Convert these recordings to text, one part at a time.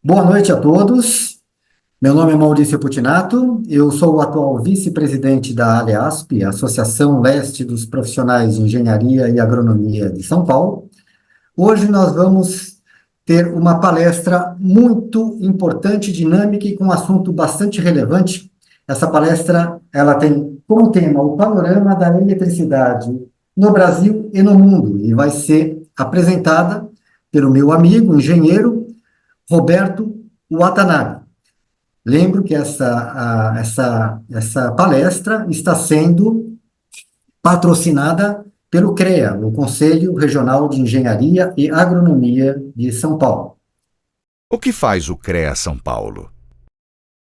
Boa noite a todos. Meu nome é Maurício Putinato, eu sou o atual vice-presidente da ALEASP, Associação Leste dos Profissionais de Engenharia e Agronomia de São Paulo. Hoje nós vamos ter uma palestra muito importante, dinâmica e com um assunto bastante relevante. Essa palestra ela tem como tema o panorama da eletricidade no Brasil e no mundo e vai ser apresentada pelo meu amigo, engenheiro Roberto Watanabe. Lembro que essa palestra está sendo patrocinada pelo CREA, o Conselho Regional de Engenharia e Agronomia de São Paulo. O que faz o CREA São Paulo?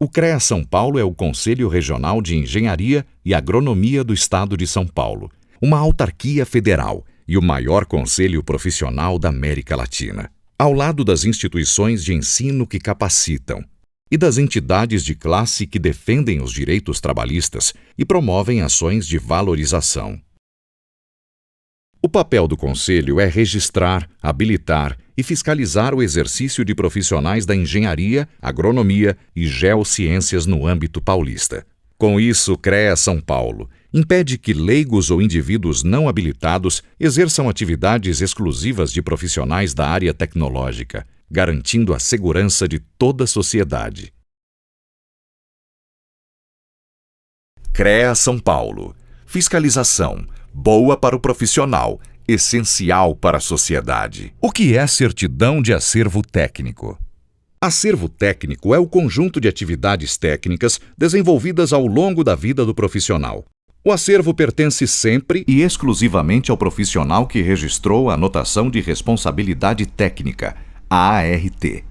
O CREA São Paulo é o Conselho Regional de Engenharia e Agronomia do Estado de São Paulo, uma autarquia federal e o maior conselho profissional da América Latina, ao lado das instituições de ensino que capacitam e das entidades de classe que defendem os direitos trabalhistas e promovem ações de valorização. O papel do Conselho é registrar, habilitar e fiscalizar o exercício de profissionais da engenharia, agronomia e geociências no âmbito paulista. Com isso, o CREA São Paulo impede que leigos ou indivíduos não habilitados exerçam atividades exclusivas de profissionais da área tecnológica, garantindo a segurança de toda a sociedade. CREA São Paulo. Fiscalização. Boa para o profissional, essencial para a sociedade. O que é certidão de acervo técnico? Acervo técnico é o conjunto de atividades técnicas desenvolvidas ao longo da vida do profissional. O acervo pertence sempre e exclusivamente ao profissional que registrou a anotação de responsabilidade técnica, a ART.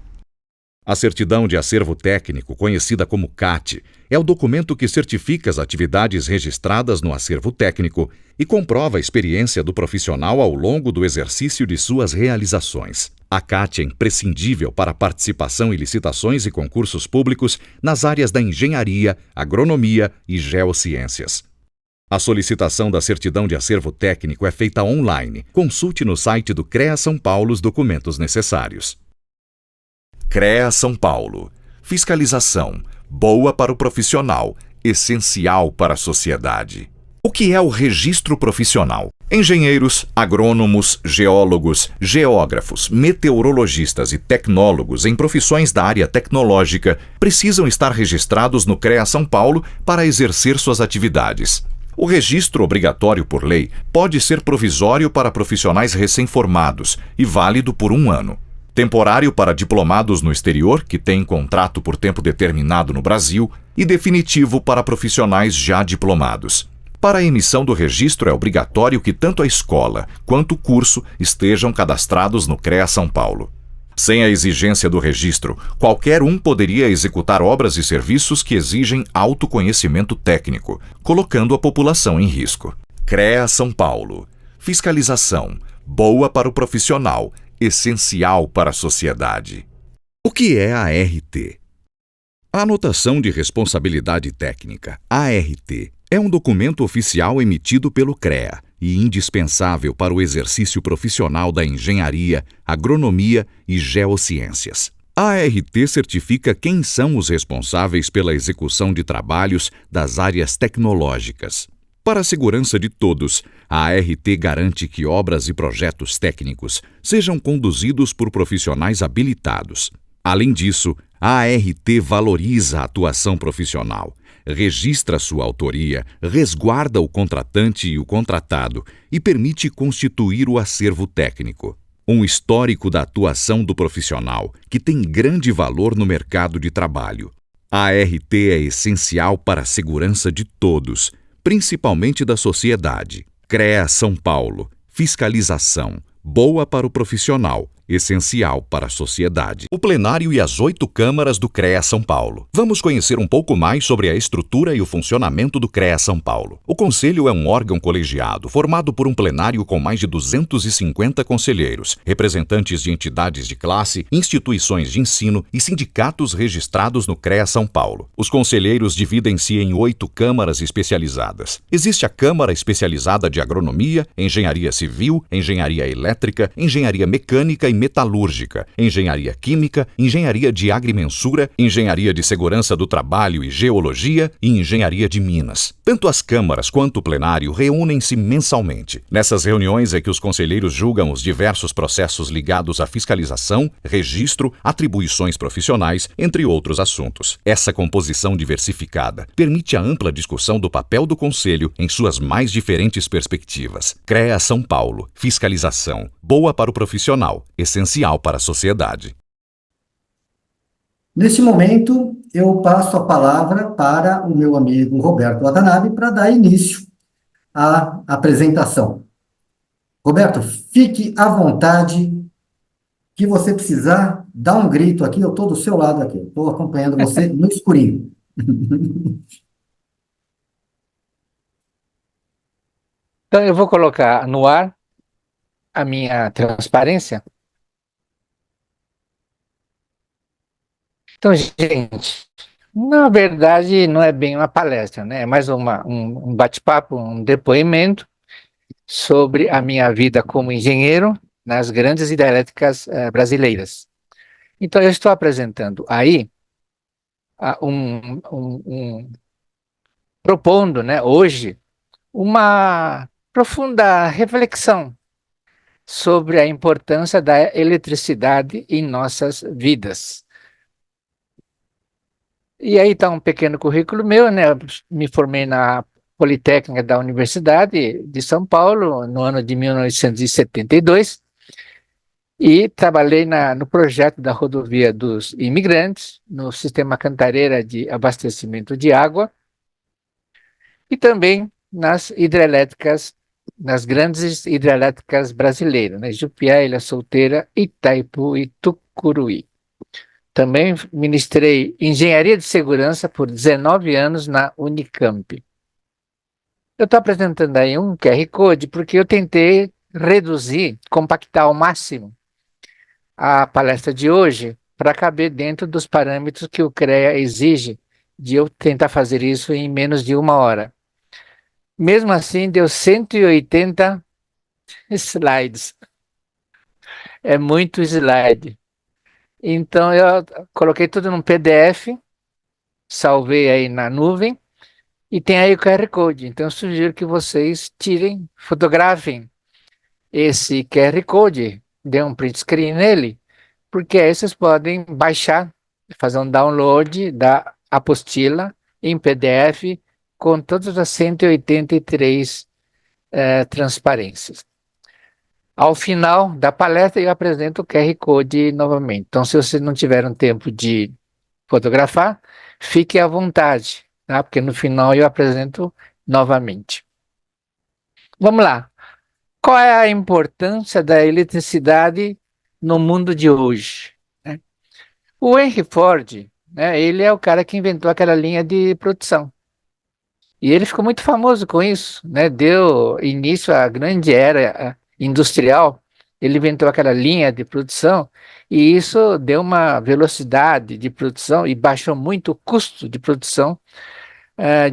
A certidão de acervo técnico, conhecida como CAT, é o documento que certifica as atividades registradas no acervo técnico e comprova a experiência do profissional ao longo do exercício de suas realizações. A CAT é imprescindível para a participação em licitações e concursos públicos nas áreas da engenharia, agronomia e geociências. A solicitação da certidão de acervo técnico é feita online. Consulte no site do CREA São Paulo os documentos necessários. CREA São Paulo. Fiscalização. Boa para o profissional, essencial para a sociedade. O que é o registro profissional? Engenheiros, agrônomos, geólogos, geógrafos, meteorologistas e tecnólogos em profissões da área tecnológica precisam estar registrados no CREA São Paulo para exercer suas atividades. O registro obrigatório por lei pode ser provisório para profissionais recém-formados e válido por 1 ano. Temporário para diplomados no exterior, que têm contrato por tempo determinado no Brasil, e definitivo para profissionais já diplomados. Para a emissão do registro é obrigatório que tanto a escola quanto o curso estejam cadastrados no CREA São Paulo. Sem a exigência do registro, qualquer um poderia executar obras e serviços que exigem autoconhecimento técnico, colocando a população em risco. CREA São Paulo. Fiscalização. Boa para o profissional, essencial para a sociedade. O que é a ART? A Anotação de Responsabilidade Técnica, ART, é um documento oficial emitido pelo CREA e indispensável para o exercício profissional da engenharia, agronomia e geociências. A ART certifica quem são os responsáveis pela execução de trabalhos das áreas tecnológicas. Para a segurança de todos, a ART garante que obras e projetos técnicos sejam conduzidos por profissionais habilitados. Além disso, a ART valoriza a atuação profissional, registra sua autoria, resguarda o contratante e o contratado e permite constituir o acervo técnico. Um histórico da atuação do profissional, que tem grande valor no mercado de trabalho. A ART é essencial para a segurança de todos, principalmente da sociedade. CREA São Paulo. Fiscalização. Boa para o profissional, essencial para a sociedade. O plenário e as 8 câmaras do CREA São Paulo. Vamos conhecer um pouco mais sobre a estrutura e o funcionamento do CREA São Paulo. O Conselho é um órgão colegiado formado por um plenário com mais de 250 conselheiros, representantes de entidades de classe, instituições de ensino e sindicatos registrados no CREA São Paulo. Os conselheiros dividem-se em 8 câmaras especializadas. Existe a Câmara Especializada de Agronomia, Engenharia Civil, Engenharia Elétrica, Engenharia Mecânica e metalúrgica, engenharia química, engenharia de agrimensura, engenharia de segurança do trabalho e geologia e engenharia de minas. Tanto as câmaras quanto o plenário reúnem-se mensalmente. Nessas reuniões é que os conselheiros julgam os diversos processos ligados à fiscalização, registro, atribuições profissionais, entre outros assuntos. Essa composição diversificada permite a ampla discussão do papel do Conselho em suas mais diferentes perspectivas. CREA São Paulo. Fiscalização. Boa para o profissional, essencial para a sociedade. Neste momento, eu passo a palavra para o meu amigo Roberto Watanabe para dar início à apresentação. Roberto, fique à vontade, que você precisar, dá um grito aqui, eu estou do seu lado aqui, estou acompanhando você no escurinho. Então, eu vou colocar no ar a minha transparência. Então, gente, na verdade, não é bem uma palestra, né? É mais um bate-papo, um depoimento sobre a minha vida como engenheiro nas grandes hidrelétricas brasileiras. Então, eu estou apresentando aí propondo, né, hoje, uma profunda reflexão sobre a importância da eletricidade em nossas vidas. E aí está um pequeno currículo meu, né? Eu me formei na Politécnica da Universidade de São Paulo no ano de 1972 e trabalhei no projeto da Rodovia dos Imigrantes, no Sistema Cantareira de Abastecimento de Água e também nas hidrelétricas, nas grandes hidrelétricas brasileiras, né? Jupiá, Ilha Solteira, Itaipu e Tucuruí. Também ministrei Engenharia de Segurança por 19 anos na Unicamp. Eu estou apresentando aí um QR Code porque eu tentei reduzir, compactar ao máximo a palestra de hoje para caber dentro dos parâmetros que o CREA exige de eu tentar fazer isso em menos de 1 hora. Mesmo assim, deu 180 slides. É muito slide. Então, eu coloquei tudo num PDF, salvei aí na nuvem, e tem aí o QR Code. Então, eu sugiro que vocês tirem, fotografem esse QR Code, dê um print screen nele, porque aí vocês podem baixar, fazer um download da apostila em PDF com todas as 183 transparências. Ao final da palestra, eu apresento o QR Code novamente. Então, se vocês não tiveram tempo de fotografar, fique à vontade, tá? Porque no final eu apresento novamente. Vamos lá. Qual é a importância da eletricidade no mundo de hoje, né? O Henry Ford, né, ele é o cara que inventou aquela linha de produção. E ele ficou muito famoso com isso, né? Deu início à grande era industrial. Ele inventou aquela linha de produção e isso deu uma velocidade de produção e baixou muito o custo de produção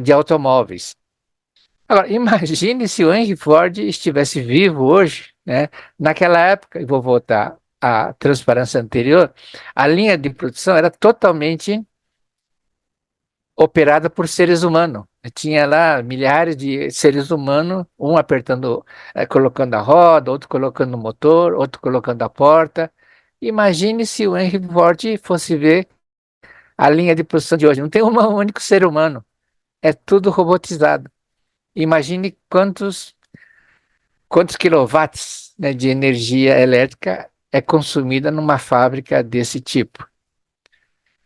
de automóveis. Agora, imagine se o Henry Ford estivesse vivo hoje, né? Naquela época, e vou voltar à transparência anterior, a linha de produção era totalmente operada por seres humanos. Tinha lá milhares de seres humanos, um apertando, colocando a roda, outro colocando o motor, outro colocando a porta. Imagine se o Henry Ford fosse ver a linha de produção de hoje. Não tem um único ser humano. É tudo robotizado. Imagine quantos quilowatts, né, de energia elétrica é consumida numa fábrica desse tipo.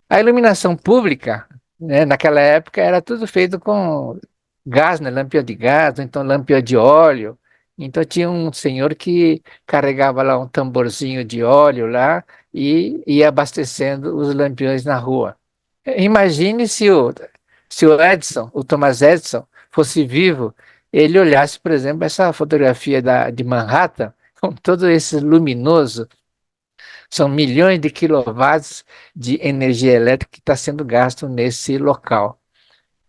A iluminação pública, né, naquela época era tudo feito com gás, né, lâmpada de gás, ou então lâmpada de óleo. Então tinha um senhor que carregava lá um tamborzinho de óleo lá e ia abastecendo os lampiões na rua. Imagine se o Edison, o Thomas Edison, fosse vivo, ele olhasse, por exemplo, essa fotografia de Manhattan, com todo esse luminoso, são milhões de quilowatts de energia elétrica que está sendo gasto nesse local.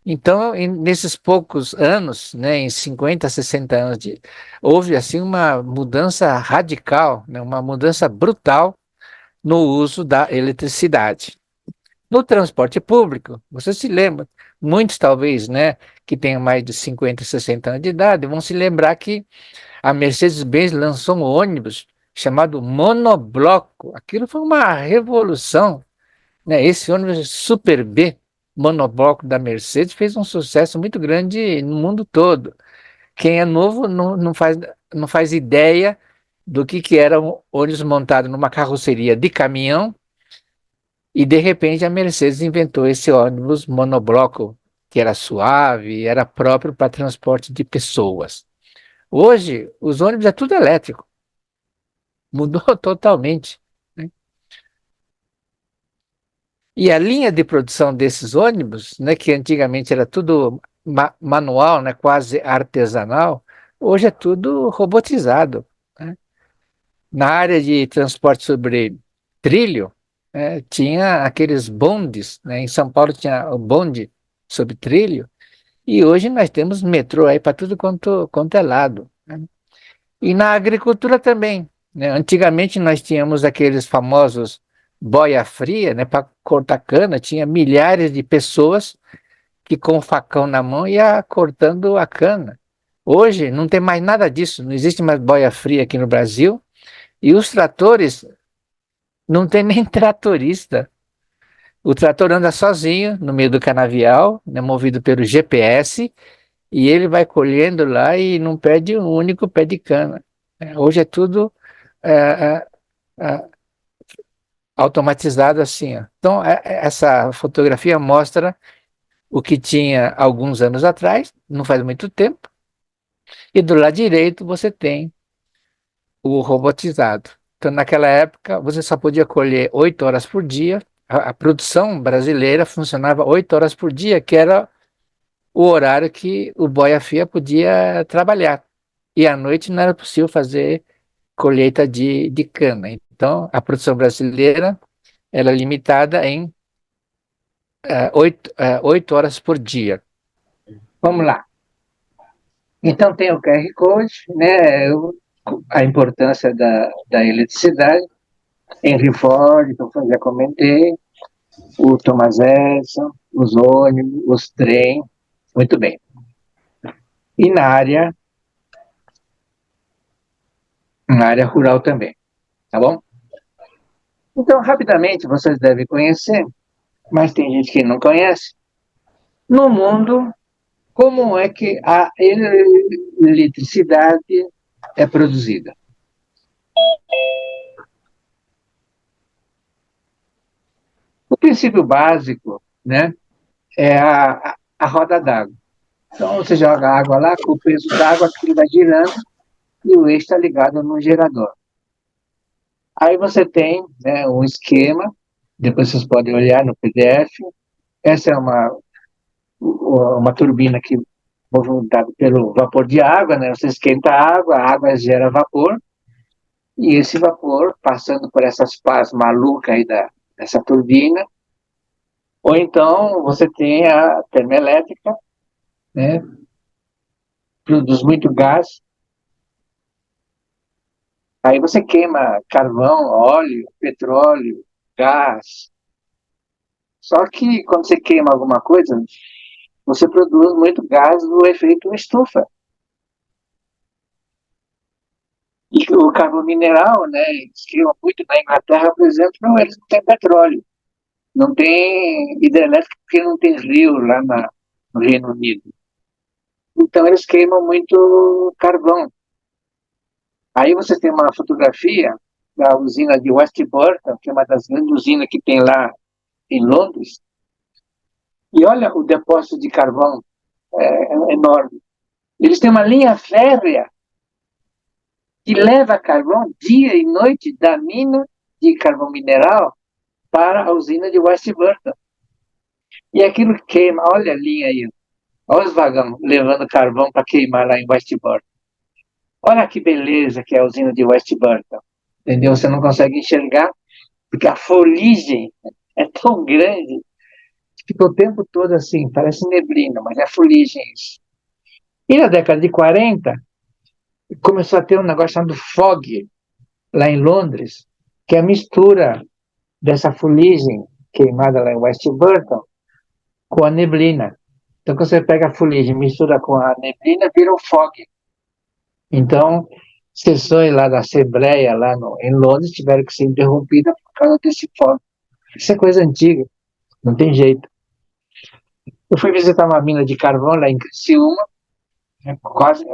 Então, nesses poucos anos, né, em 50, 60 anos, houve assim uma mudança radical, né, uma mudança brutal no uso da eletricidade. No transporte público, você se lembra, muitos talvez, né, que tenham mais de 50, 60 anos de idade, vão se lembrar que a Mercedes-Benz lançou um ônibus chamado monobloco. Aquilo foi uma revolução, né? Esse ônibus Super B, monobloco da Mercedes, fez um sucesso muito grande no mundo todo. Quem é novo não faz ideia do que era um ônibus montado numa carroceria de caminhão e, de repente, a Mercedes inventou esse ônibus monobloco, que era suave, era próprio para transporte de pessoas. Hoje, os ônibus é tudo elétrico, mudou totalmente, né? E a linha de produção desses ônibus, né, que antigamente era tudo manual, né, quase artesanal, hoje é tudo robotizado, né? Na área de transporte sobre trilho, tinha aqueles bondes, né? Em São Paulo tinha o bonde sobre trilho, e hoje nós temos metrô aí para tudo quanto é lado, né? E na agricultura também, né? Antigamente nós tínhamos aqueles famosos boia fria, né? Para cortar cana, tinha milhares de pessoas que com o facão na mão ia cortando a cana. Hoje não tem mais nada disso, não existe mais boia fria aqui no Brasil, e os tratores, não tem nem tratorista. O trator anda sozinho no meio do canavial, né, movido pelo GPS, e ele vai colhendo lá e não perde um único pé de cana. Hoje é tudo é, é, é, automatizado assim, ó. Então, essa fotografia mostra o que tinha alguns anos atrás, não faz muito tempo, e do lado direito você tem o robotizado. Então, naquela época, você só podia colher 8 horas por dia. A produção brasileira funcionava 8 horas por dia, que era o horário que o boia-fria podia trabalhar. E à noite não era possível fazer colheita de cana. Então, a produção brasileira era limitada em 8 horas por dia. Vamos lá. Então, tem o QR Code, né, a importância da eletricidade. Henry Ford, que eu já comentei, o Thomas Edison, os ônibus, os trens, muito bem. E na área rural também, tá bom? Então, rapidamente, vocês devem conhecer, mas tem gente que não conhece. No mundo, como é que a eletricidade é produzida? O princípio básico, né, é a roda d'água. Então, você joga água lá, com o peso d'água, aquilo vai girando, e o eixo está ligado no gerador. Aí você tem, né, um esquema, depois vocês podem olhar no PDF. Essa é uma turbina que movimentada pelo vapor de água, né? Você esquenta a água gera vapor, e esse vapor, passando por essas pás malucas aí dessa turbina, ou então você tem a termoelétrica, né? Produz muito gás. Aí você queima carvão, óleo, petróleo, gás. Só que quando você queima alguma coisa, você produz muito gás do efeito estufa. E o carvão mineral, né, eles queimam muito na Inglaterra, por exemplo, não, eles não têm petróleo. Não tem hidrelétrica porque não tem rio lá no Reino Unido. Então eles queimam muito carvão. Aí você tem uma fotografia da usina de Westburton, que é uma das grandes usinas que tem lá em Londres, e olha o depósito de carvão, é enorme. Eles têm uma linha férrea que leva carvão dia e noite da mina de carvão mineral para a usina de Westburton. E aquilo queima, olha a linha aí, olha os vagões levando carvão para queimar lá em Westburton. Olha que beleza que é a usina de Westburton. Entendeu? Você não consegue enxergar, porque a fuligem é tão grande Fica o tempo todo assim, parece neblina, mas é fuligem isso. E na década de 40, começou a ter um negócio chamado fog, lá em Londres, que é a mistura dessa fuligem queimada lá em West Burton com a neblina. Então, quando você pega a fuligem, mistura com a neblina, vira o fog. Então, sessões lá da Assembleia, lá em Londres, tiveram que ser interrompidas por causa desse fog. Isso é coisa antiga, não tem jeito. Eu fui visitar uma mina de carvão lá em Criciúma, né, quase,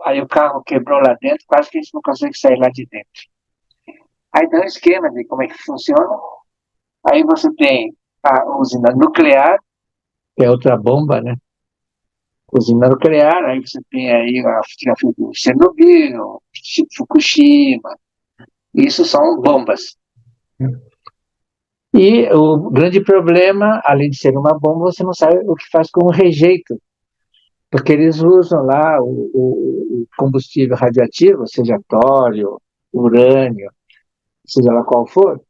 aí o carro quebrou lá dentro, quase que a gente não consegue sair lá de dentro. Aí dá um esquema de como é que funciona. Aí você tem a usina nuclear, que é outra bomba, né? Usina nuclear, aí você tem aí a fotografia do Chernobyl, Fukushima, isso são bombas. E o grande problema, além de ser uma bomba, você não sabe o que faz com o rejeito, porque eles usam lá o combustível radioativo, seja tório, urânio, seja lá qual for,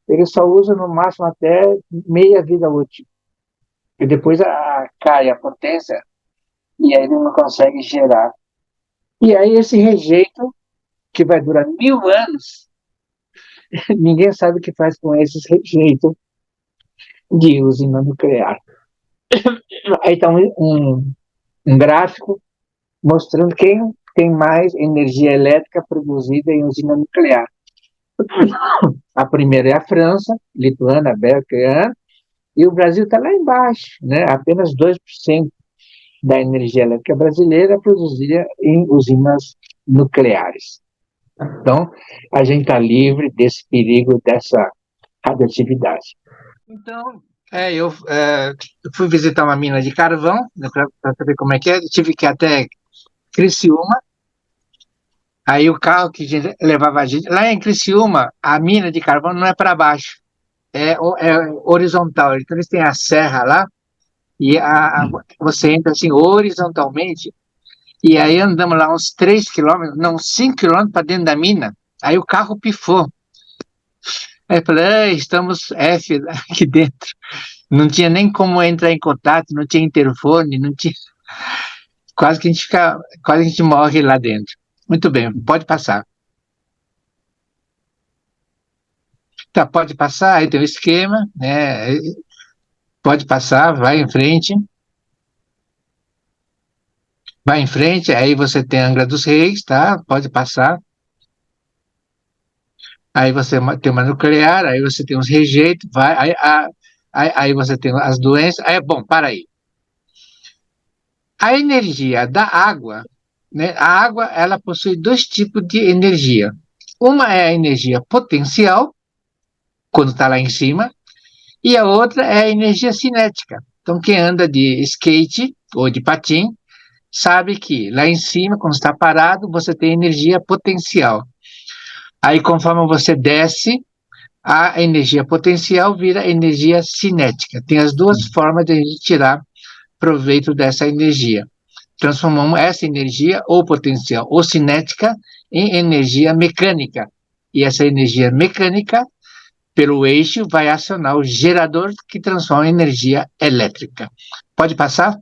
eles só usam no máximo até meia vida útil. E depois cai a potência e aí ele não consegue gerar. E aí esse rejeito, que vai durar 1000 anos, ninguém sabe o que faz com esses rejeitos de usina nuclear. Aí está um gráfico mostrando quem tem mais energia elétrica produzida em usina nuclear. A primeira é a França, Lituânia, Bélgica, e o Brasil está lá embaixo, né? Apenas 2% da energia elétrica brasileira é produzida em usinas nucleares. Então, a gente está livre desse perigo, dessa radioatividade. Então, eu fui visitar uma mina de carvão, né, para saber como é que é. Eu tive que ir até Criciúma. Aí o carro que levava a gente. Lá em Criciúma, a mina de carvão não é para baixo, é horizontal. Então, eles têm a serra lá, e você entra assim horizontalmente. E aí andamos lá uns 3 quilômetros, não, 5 quilômetros para dentro da mina. Aí o carro pifou. Aí eu falei, estamos F aqui dentro. Não tinha nem como entrar em contato, não tinha interfone, não tinha. Quase que a gente morre lá dentro. Muito bem, pode passar. Tá, pode passar, aí tem o esquema, né? Pode passar, vai em frente. Vai em frente, aí você tem a Angra dos Reis, tá? Pode passar. Aí você tem uma nuclear, aí você tem os rejeitos, aí você tem as doenças. Aí, bom, para aí. A energia da água, né? A água, ela possui dois tipos de energia. Uma é a energia potencial, quando está lá em cima, e a outra é a energia cinética. Então, quem anda de skate ou de patim sabe que lá em cima, quando está parado, você tem energia potencial. Aí, conforme você desce, a energia potencial vira energia cinética. Tem as duas formas de a gente tirar proveito dessa energia. Transformamos essa energia, ou potencial, ou cinética, em energia mecânica. E essa energia mecânica, pelo eixo, vai acionar o gerador que transforma em energia elétrica. Pode passar?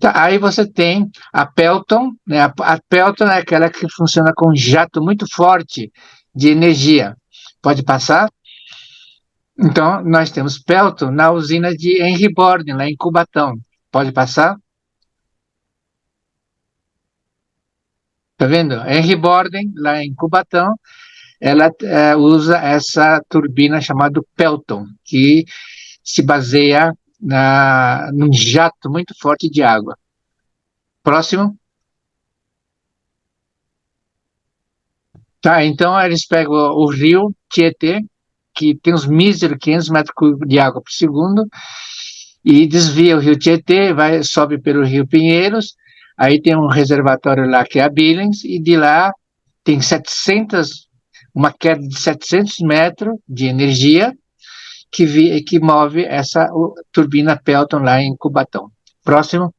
Tá, aí você tem a Pelton, né? A Pelton é aquela que funciona com um jato muito forte de energia. Pode passar? Então, nós temos Pelton na usina de Henry Borden, lá em Cubatão. Pode passar? Tá vendo? Henry Borden, lá em Cubatão, ela usa essa turbina chamada Pelton, que se baseia num jato muito forte de água. Próximo. Tá, então eles pegam o rio Tietê, que tem uns míseros 500 metros cúbicos de água por segundo, e desvia o rio Tietê, sobe pelo rio Pinheiros, aí tem um reservatório lá que é a Billings, e de lá tem uma queda de 700 metros de energia que move essa turbina Pelton lá em Cubatão. Próximo.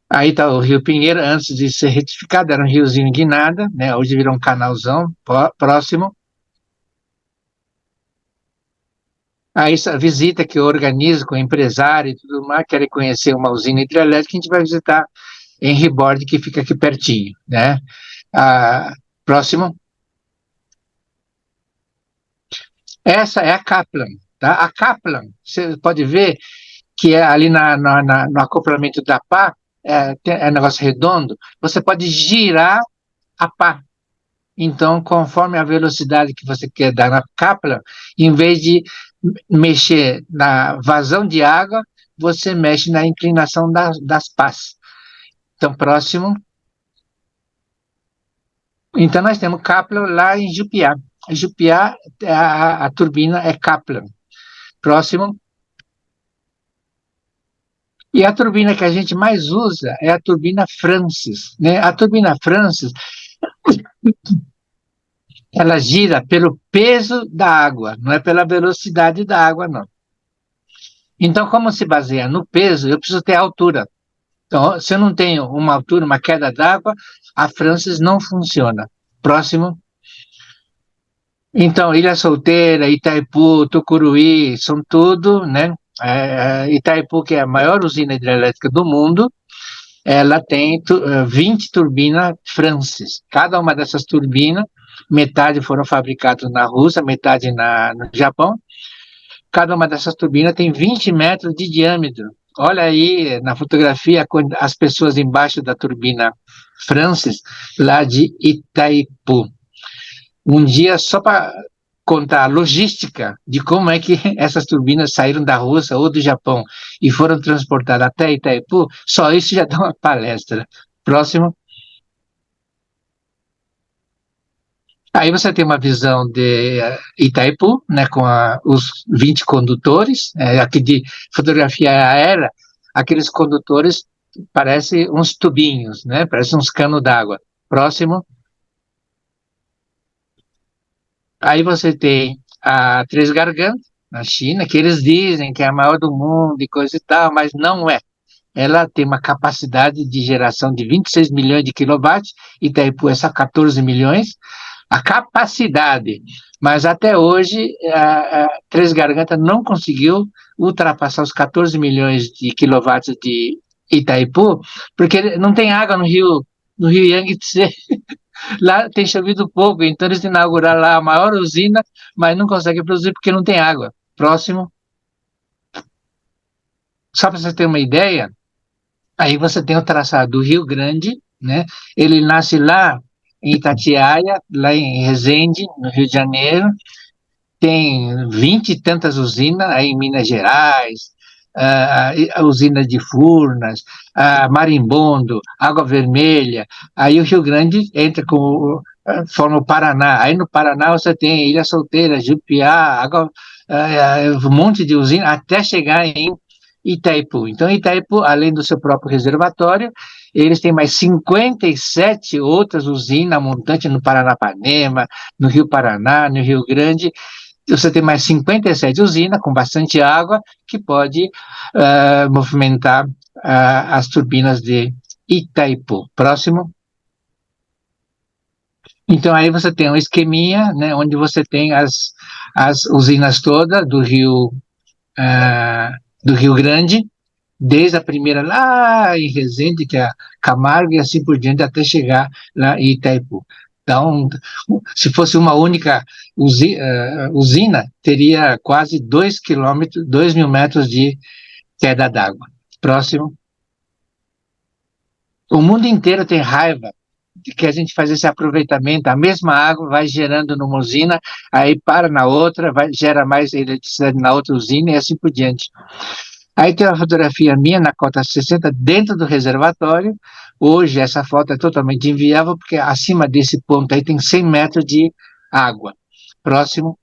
Aí está o Rio Pinheiro, antes de ser retificado, era um riozinho de nada, né? Hoje virou um canalzão. Próximo. Aí essa visita que eu organizo com empresário e tudo mais, querem conhecer uma usina hidrelétrica, a gente vai visitar em Ribord, que fica aqui pertinho, né? Próximo. Essa é a Kaplan, tá? A Kaplan, você pode ver que é ali no acoplamento da pá, é um negócio redondo, você pode girar a pá. Então, conforme a velocidade que você quer dar na Kaplan, em vez de mexer na vazão de água, você mexe na inclinação das pás. Então, próximo. Então, nós temos Kaplan lá em Jupiá. Jupiá, a turbina é Kaplan. Próximo. E a turbina que a gente mais usa é a turbina Francis, né? A turbina Francis, ela gira pelo peso da água, não é pela velocidade da água, não. Então, como se baseia no peso, eu preciso ter altura. Então, se eu não tenho uma altura, uma queda d'água, a Francis não funciona. Próximo. Então, Ilha Solteira, Itaipu, Tucuruí, são tudo, né? Itaipu, que é a maior usina hidrelétrica do mundo, ela tem 20 turbinas Francis. Cada uma dessas turbinas, metade foram fabricadas na Rússia, metade no Japão. Cada uma dessas turbinas tem 20 metros de diâmetro. Olha aí na fotografia as pessoas embaixo da turbina Francis, lá de Itaipu. Um dia, só para contar a logística de como é que essas turbinas saíram da Rússia ou do Japão e foram transportadas até Itaipu, só isso já dá uma palestra. Próximo. Aí você tem uma visão de Itaipu, né, com os 20 condutores, aqui de fotografia aérea, aqueles condutores parecem uns tubinhos, né, parecem uns canos d'água. Próximo. Aí você tem a Três Gargantas, na China, que eles dizem que é a maior do mundo e coisa e tal, mas não é. Ela tem uma capacidade de geração de 26 milhões de quilowatts, Itaipu é só 14 milhões, a capacidade, mas até hoje a Três Gargantas não conseguiu ultrapassar os 14 milhões de quilowatts de Itaipu, porque não tem água no rio Yangtze. Lá tem chovido pouco, então eles inauguraram lá a maior usina, mas não conseguem produzir porque não tem água. Próximo. Só para você ter uma ideia, aí você tem o traçado do Rio Grande, né? Ele nasce lá em Itatiaia, lá em Resende, no Rio de Janeiro, tem 20 e tantas usinas aí em Minas Gerais, a usina de Furnas, a Marimbondo, Água Vermelha, aí o Rio Grande entra com forma o Paraná, aí no Paraná você tem Ilha Solteira, Jupiá, um monte de usina até chegar em Itaipu. Então Itaipu, além do seu próprio reservatório, eles têm mais 57 outras usinas montantes no Paranapanema, no Rio Paraná, no Rio Grande. Você tem mais 57 usinas com bastante água que pode movimentar as turbinas de Itaipu. Próximo. Então aí você tem um esqueminha, né, onde você tem as usinas todas do Rio Grande, desde a primeira lá em Resende, que é a Camargo, e assim por diante, até chegar lá em Itaipu. Então, se fosse uma única usina, teria quase 2 mil metros de queda d'água. Próximo. O mundo inteiro tem raiva de que a gente faz esse aproveitamento, a mesma água vai gerando numa usina, aí para na outra, gera mais eletricidade na outra usina e assim por diante. Aí tem uma fotografia minha na cota 60 dentro do reservatório. Hoje essa foto é totalmente inviável, porque acima desse ponto aí tem 100 metros de água. Próximo.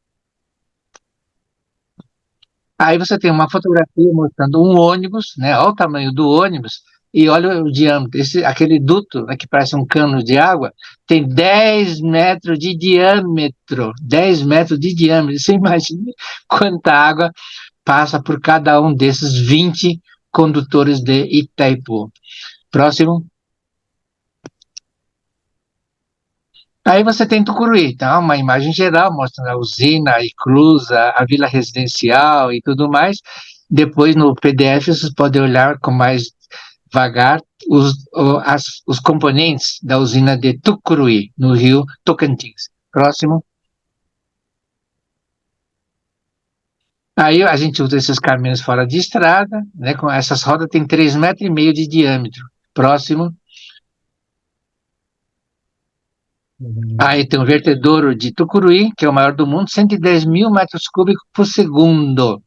Aí você tem uma fotografia mostrando um ônibus, né? Olha o tamanho do ônibus e olha o diâmetro. Aquele duto, né, que parece um cano de água, tem 10 metros de diâmetro. 10 metros de diâmetro. Você imagina quanta água passa por cada um desses 20 condutores de Itaipu. Próximo. Aí você tem Tucuruí, tá? Uma imagem geral mostrando a usina, a inclusa, a vila residencial e tudo mais. Depois no PDF vocês podem olhar com mais vagar os componentes da usina de Tucuruí, no rio Tocantins. Próximo. Aí a gente usa esses caminhos fora de estrada, né? Com essas rodas tem 3,5 metros de diâmetro. Próximo. Aí tem o vertedouro de Tucuruí, que é o maior do mundo, 110 mil metros cúbicos por segundo.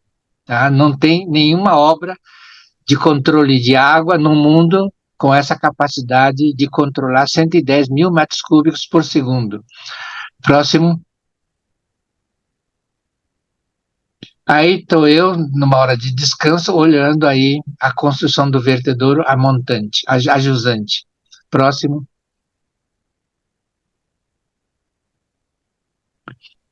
Tá? Não tem nenhuma obra de controle de água no mundo com essa capacidade de controlar 110 mil metros cúbicos por segundo. Próximo. Aí estou eu, numa hora de descanso, olhando aí a construção do vertedouro a montante, a jusante. Próximo.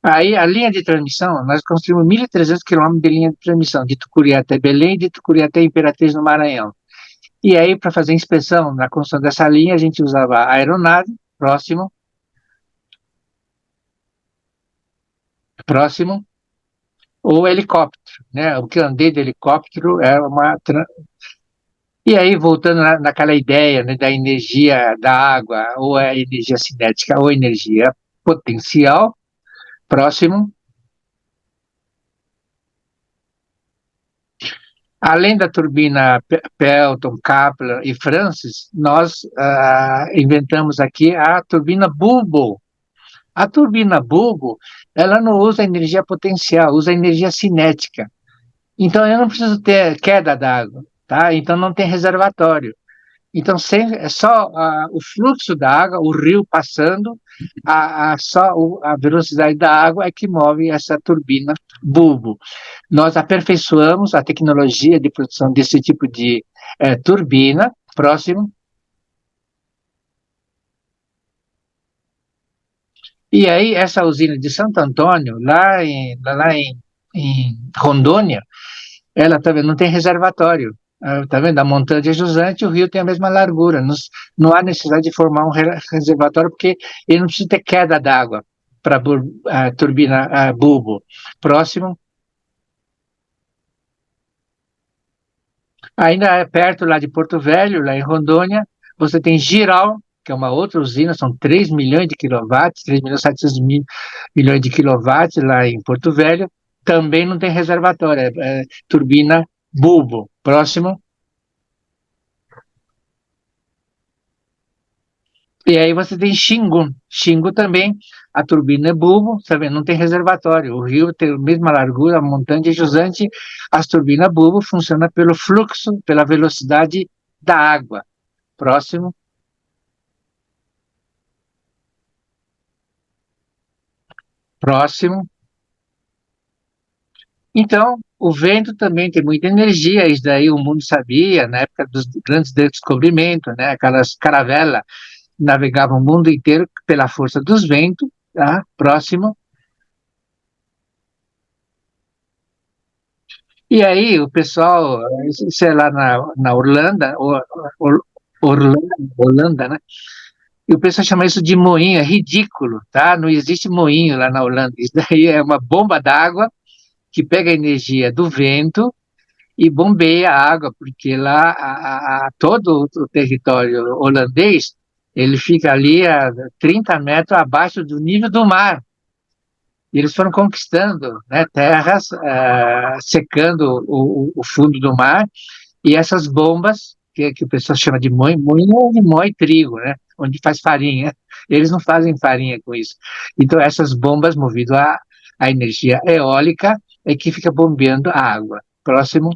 Aí a linha de transmissão, nós construímos 1.300 quilômetros de linha de transmissão, de Tucuruí até Belém e de Tucuruí até Imperatriz no Maranhão. E aí, para fazer inspeção na construção dessa linha, a gente usava a aeronave. Próximo. Próximo. Ou helicóptero, né? O que eu andei de helicóptero é uma... E aí, voltando naquela ideia, né, da energia da água, ou a energia cinética, ou energia potencial. Próximo. Além da turbina Pelton, Kaplan e Francis, nós inventamos aqui a turbina bulbo. A turbina bulbo, ela não usa energia potencial, usa energia cinética. Então, eu não preciso ter queda d'água, tá? Então, não tem reservatório. Então, é só o fluxo da água, o rio passando, só a velocidade da água é que move essa turbina bulbo. Nós aperfeiçoamos a tecnologia de produção desse tipo de turbina. Próximo. E aí, essa usina de Santo Antônio, em Rondônia, ela também não tem reservatório. Tá vendo? A montanha de jusante, o rio tem a mesma largura. Não há necessidade de formar um reservatório, porque ele não precisa ter queda d'água para a turbina bulbo. Próximo. Ainda perto lá de Porto Velho, lá em Rondônia, você tem Giral, que é uma outra usina, são 3 milhões de quilowatts, 3 milhões e 700 milhões de quilowatts lá em Porto Velho, também não tem reservatório, é turbina bulbo. Próximo. E aí você tem Xingu. Xingu também, a turbina é bulbo, sabe? Não tem reservatório. O rio tem a mesma largura, a montanha é jusante, as turbinas bulbo funcionam pelo fluxo, pela velocidade da água. Próximo. Próximo. Então, o vento também tem muita energia, isso daí o mundo sabia, na época dos grandes descobrimentos, né? Aquelas caravelas navegavam o mundo inteiro pela força dos ventos, tá? Próximo. E aí o pessoal, sei lá, na Holanda, né? E o pessoal chama isso de moinho, é ridículo, tá? Não existe moinho lá na Holanda. Isso daí é uma bomba d'água que pega a energia do vento e bombeia a água, porque lá todo o território holandês, ele fica ali a 30 metros abaixo do nível do mar. E eles foram conquistando, né, terras, secando o fundo do mar, e essas bombas, que o pessoal chama de moinho onde moe trigo, né, onde faz farinha. Eles não fazem farinha com isso. Então, essas bombas, movidas à energia eólica, é que fica bombeando a água. Próximo.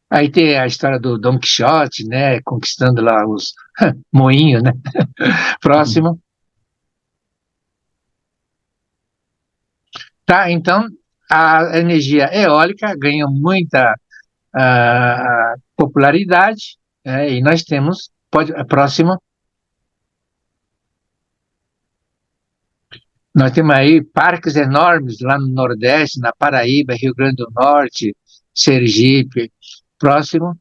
Aí tem a história do Dom Quixote, né, conquistando lá os moinhos, né. Próximo. Tá, então, a energia eólica ganhou muita popularidade, e nós temos, próximo, nós temos aí parques enormes lá no Nordeste, na Paraíba, Rio Grande do Norte, Sergipe. Próximo.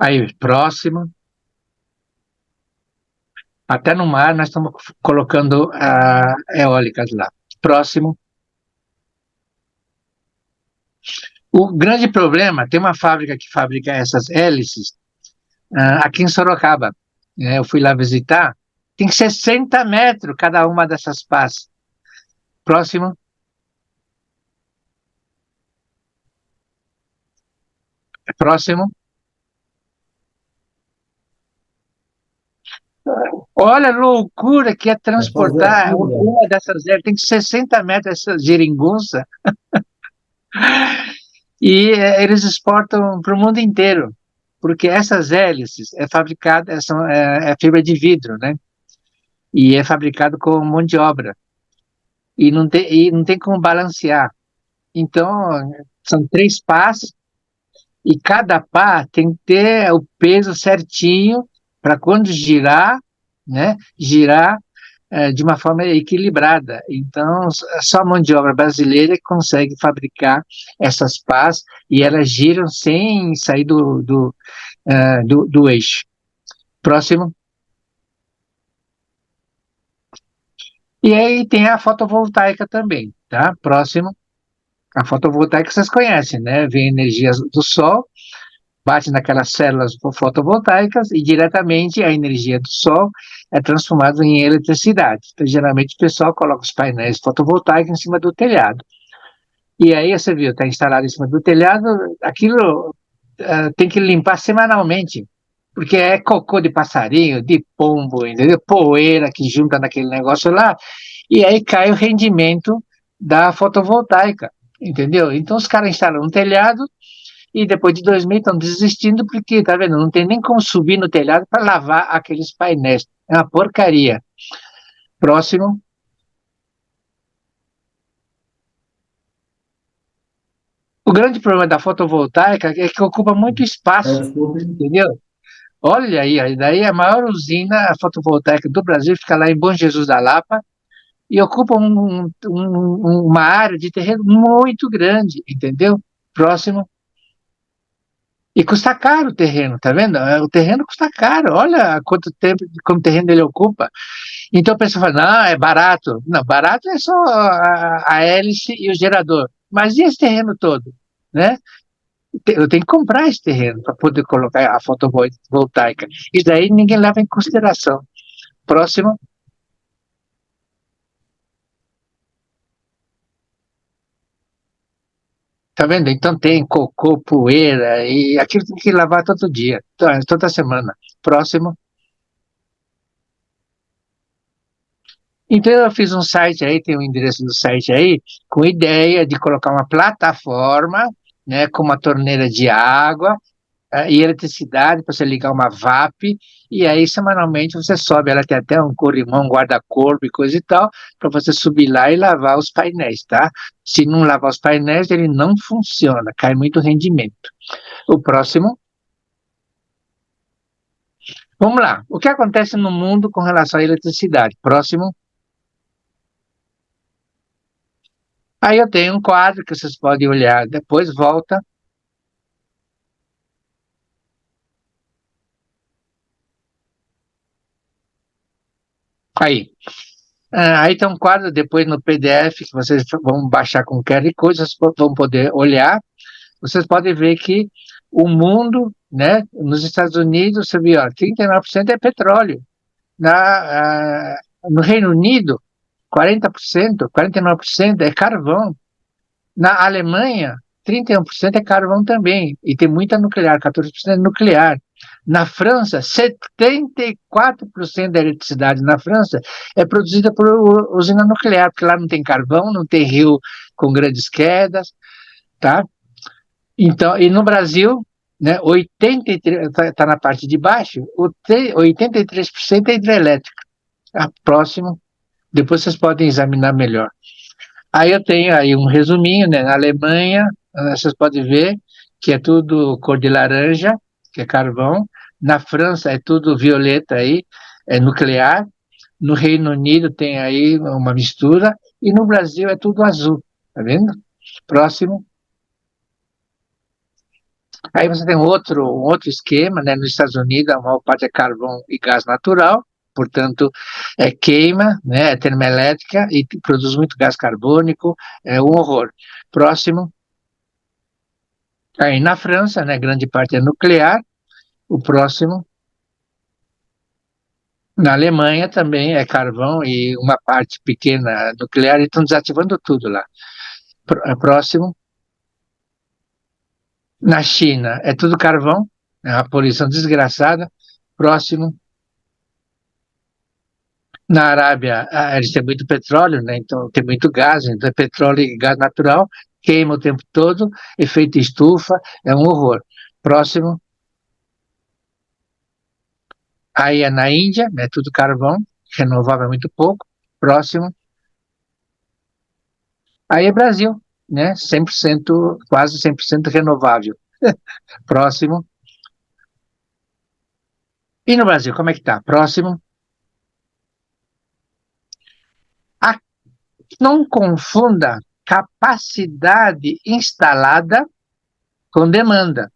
Aí, próximo. Até no mar nós estamos colocando eólicas lá. Próximo. O grande problema, tem uma fábrica que fabrica essas hélices aqui em Sorocaba. Eu fui lá visitar, tem 60 metros cada uma dessas pás. Próximo. Próximo. Olha a loucura que é Para fazer transportar aquilo, uma dessas hélices, tem 60 metros essa geringonça, e eles exportam para o mundo inteiro, porque essas hélices é fabricada, é fibra de vidro, né? E é fabricado com mão de obra, e não tem como balancear. Então, são 3 pás, e cada pá tem que ter o peso certinho para quando girar, né? Girar de uma forma equilibrada. Então, só a mão de obra brasileira que consegue fabricar essas pás e elas giram sem sair do eixo. Próximo. E aí tem a fotovoltaica também, tá? Próximo. A fotovoltaica vocês conhecem, né? Vem energia do sol, bate naquelas células fotovoltaicas e diretamente a energia do sol é transformada em eletricidade. Então, geralmente o pessoal coloca os painéis fotovoltaicos em cima do telhado. E aí você viu, está instalado em cima do telhado, aquilo tem que limpar semanalmente, porque é cocô de passarinho, de pombo, entendeu? Poeira que junta naquele negócio lá, e aí cai o rendimento da fotovoltaica, entendeu? Então os caras instalam um telhado e depois de 2 meses estão desistindo porque, tá vendo, não tem nem como subir no telhado para lavar aqueles painéis. É uma porcaria. Próximo. O grande problema da fotovoltaica é que ocupa muito espaço, desculpe. entendeu? Olha aí, daí a maior usina fotovoltaica do Brasil fica lá em Bom Jesus da Lapa e ocupa uma área de terreno muito grande, entendeu? Próximo. E custa caro o terreno, tá vendo? O terreno custa caro, olha quanto tempo, quanto terreno ele ocupa. Então a pessoa fala, não, é barato. Não, barato é só a hélice e o gerador. Mas e esse terreno todo? Né? Eu tenho que comprar esse terreno para poder colocar a fotovoltaica. Isso daí ninguém leva em consideração. Próximo. Tá vendo? Então tem cocô, poeira, e aquilo tem que lavar todo dia, toda semana. Próximo. Então eu fiz um site aí, tem o endereço do site aí, com ideia de colocar uma plataforma, né, com uma torneira de água, e eletricidade para você ligar uma VAP, e aí semanalmente você sobe, ela tem até um corrimão, um guarda-corpo e coisa e tal, para você subir lá e lavar os painéis, tá? Se não lavar os painéis, ele não funciona, cai muito rendimento. O próximo. Vamos lá. O que acontece no mundo com relação à eletricidade? Próximo. Aí eu tenho um quadro que vocês podem olhar, depois volta. Aí. Aí tem um quadro depois no PDF que vocês vão baixar com qualquer coisa, vocês vão poder olhar. Vocês podem ver que o mundo, né, nos Estados Unidos, você vê, ó, 39% é petróleo. No Reino Unido, 40%, 49% é carvão. Na Alemanha, 31% é carvão também, e tem muita nuclear, 14% é nuclear. Na França, 74% da eletricidade na França é produzida por usina nuclear, porque lá não tem carvão, não tem rio com grandes quedas, tá? Então, e no Brasil, né, 83 está na parte de baixo, 83% é hidrelétrica. Próximo, depois vocês podem examinar melhor. Aí eu tenho aí um resuminho, né? Na Alemanha, vocês podem ver que é tudo cor de laranja, que é carvão. Na França é tudo violeta aí, é nuclear. No Reino Unido tem aí uma mistura. E no Brasil é tudo azul, tá vendo? Próximo. Aí você tem um outro esquema, né? Nos Estados Unidos, a maior parte é carvão e gás natural, portanto, queima, né? É termoelétrica e produz muito gás carbônico, é um horror. Próximo, aí na França, né? Grande parte é nuclear. O próximo, na Alemanha também é carvão e uma parte pequena nuclear, e estão desativando tudo lá. Próximo, na China é tudo carvão, é uma poluição desgraçada. Próximo, na Arábia, eles têm muito petróleo, né? Então tem muito gás, então é petróleo e gás natural, queima o tempo todo, efeito estufa, é um horror. Próximo, aí é na Índia, é tudo carvão, renovável é muito pouco. Próximo, aí é Brasil, né? 100%, quase 100% renovável. Próximo. E no Brasil, como é que tá? Próximo. Ah, não confunda capacidade instalada com demanda.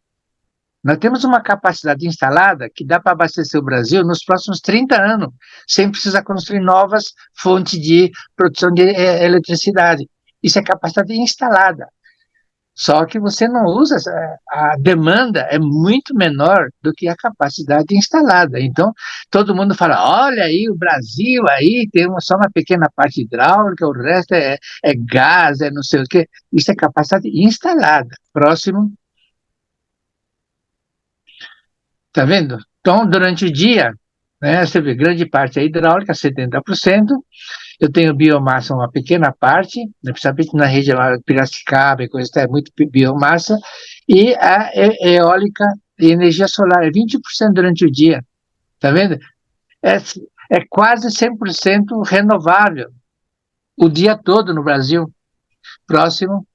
Nós temos uma capacidade instalada que dá para abastecer o Brasil nos próximos 30 anos, sem precisar construir novas fontes de produção de eletricidade. Isso é capacidade instalada. Só que você não usa, a demanda é muito menor do que a capacidade instalada. Então, todo mundo fala, olha aí, o Brasil aí tem só uma pequena parte hidráulica, o resto é gás, é não sei o quê. Isso é capacidade instalada. Próximo. Tá vendo? Então, durante o dia, né, você vê, grande parte é hidráulica, 70%. Eu tenho biomassa, uma pequena parte, né, principalmente na região lá de Piracicaba e coisa, é muito biomassa. E a eólica e energia solar, é 20% durante o dia. Tá vendo? É, é quase 100% renovável o dia todo no Brasil. Próximo.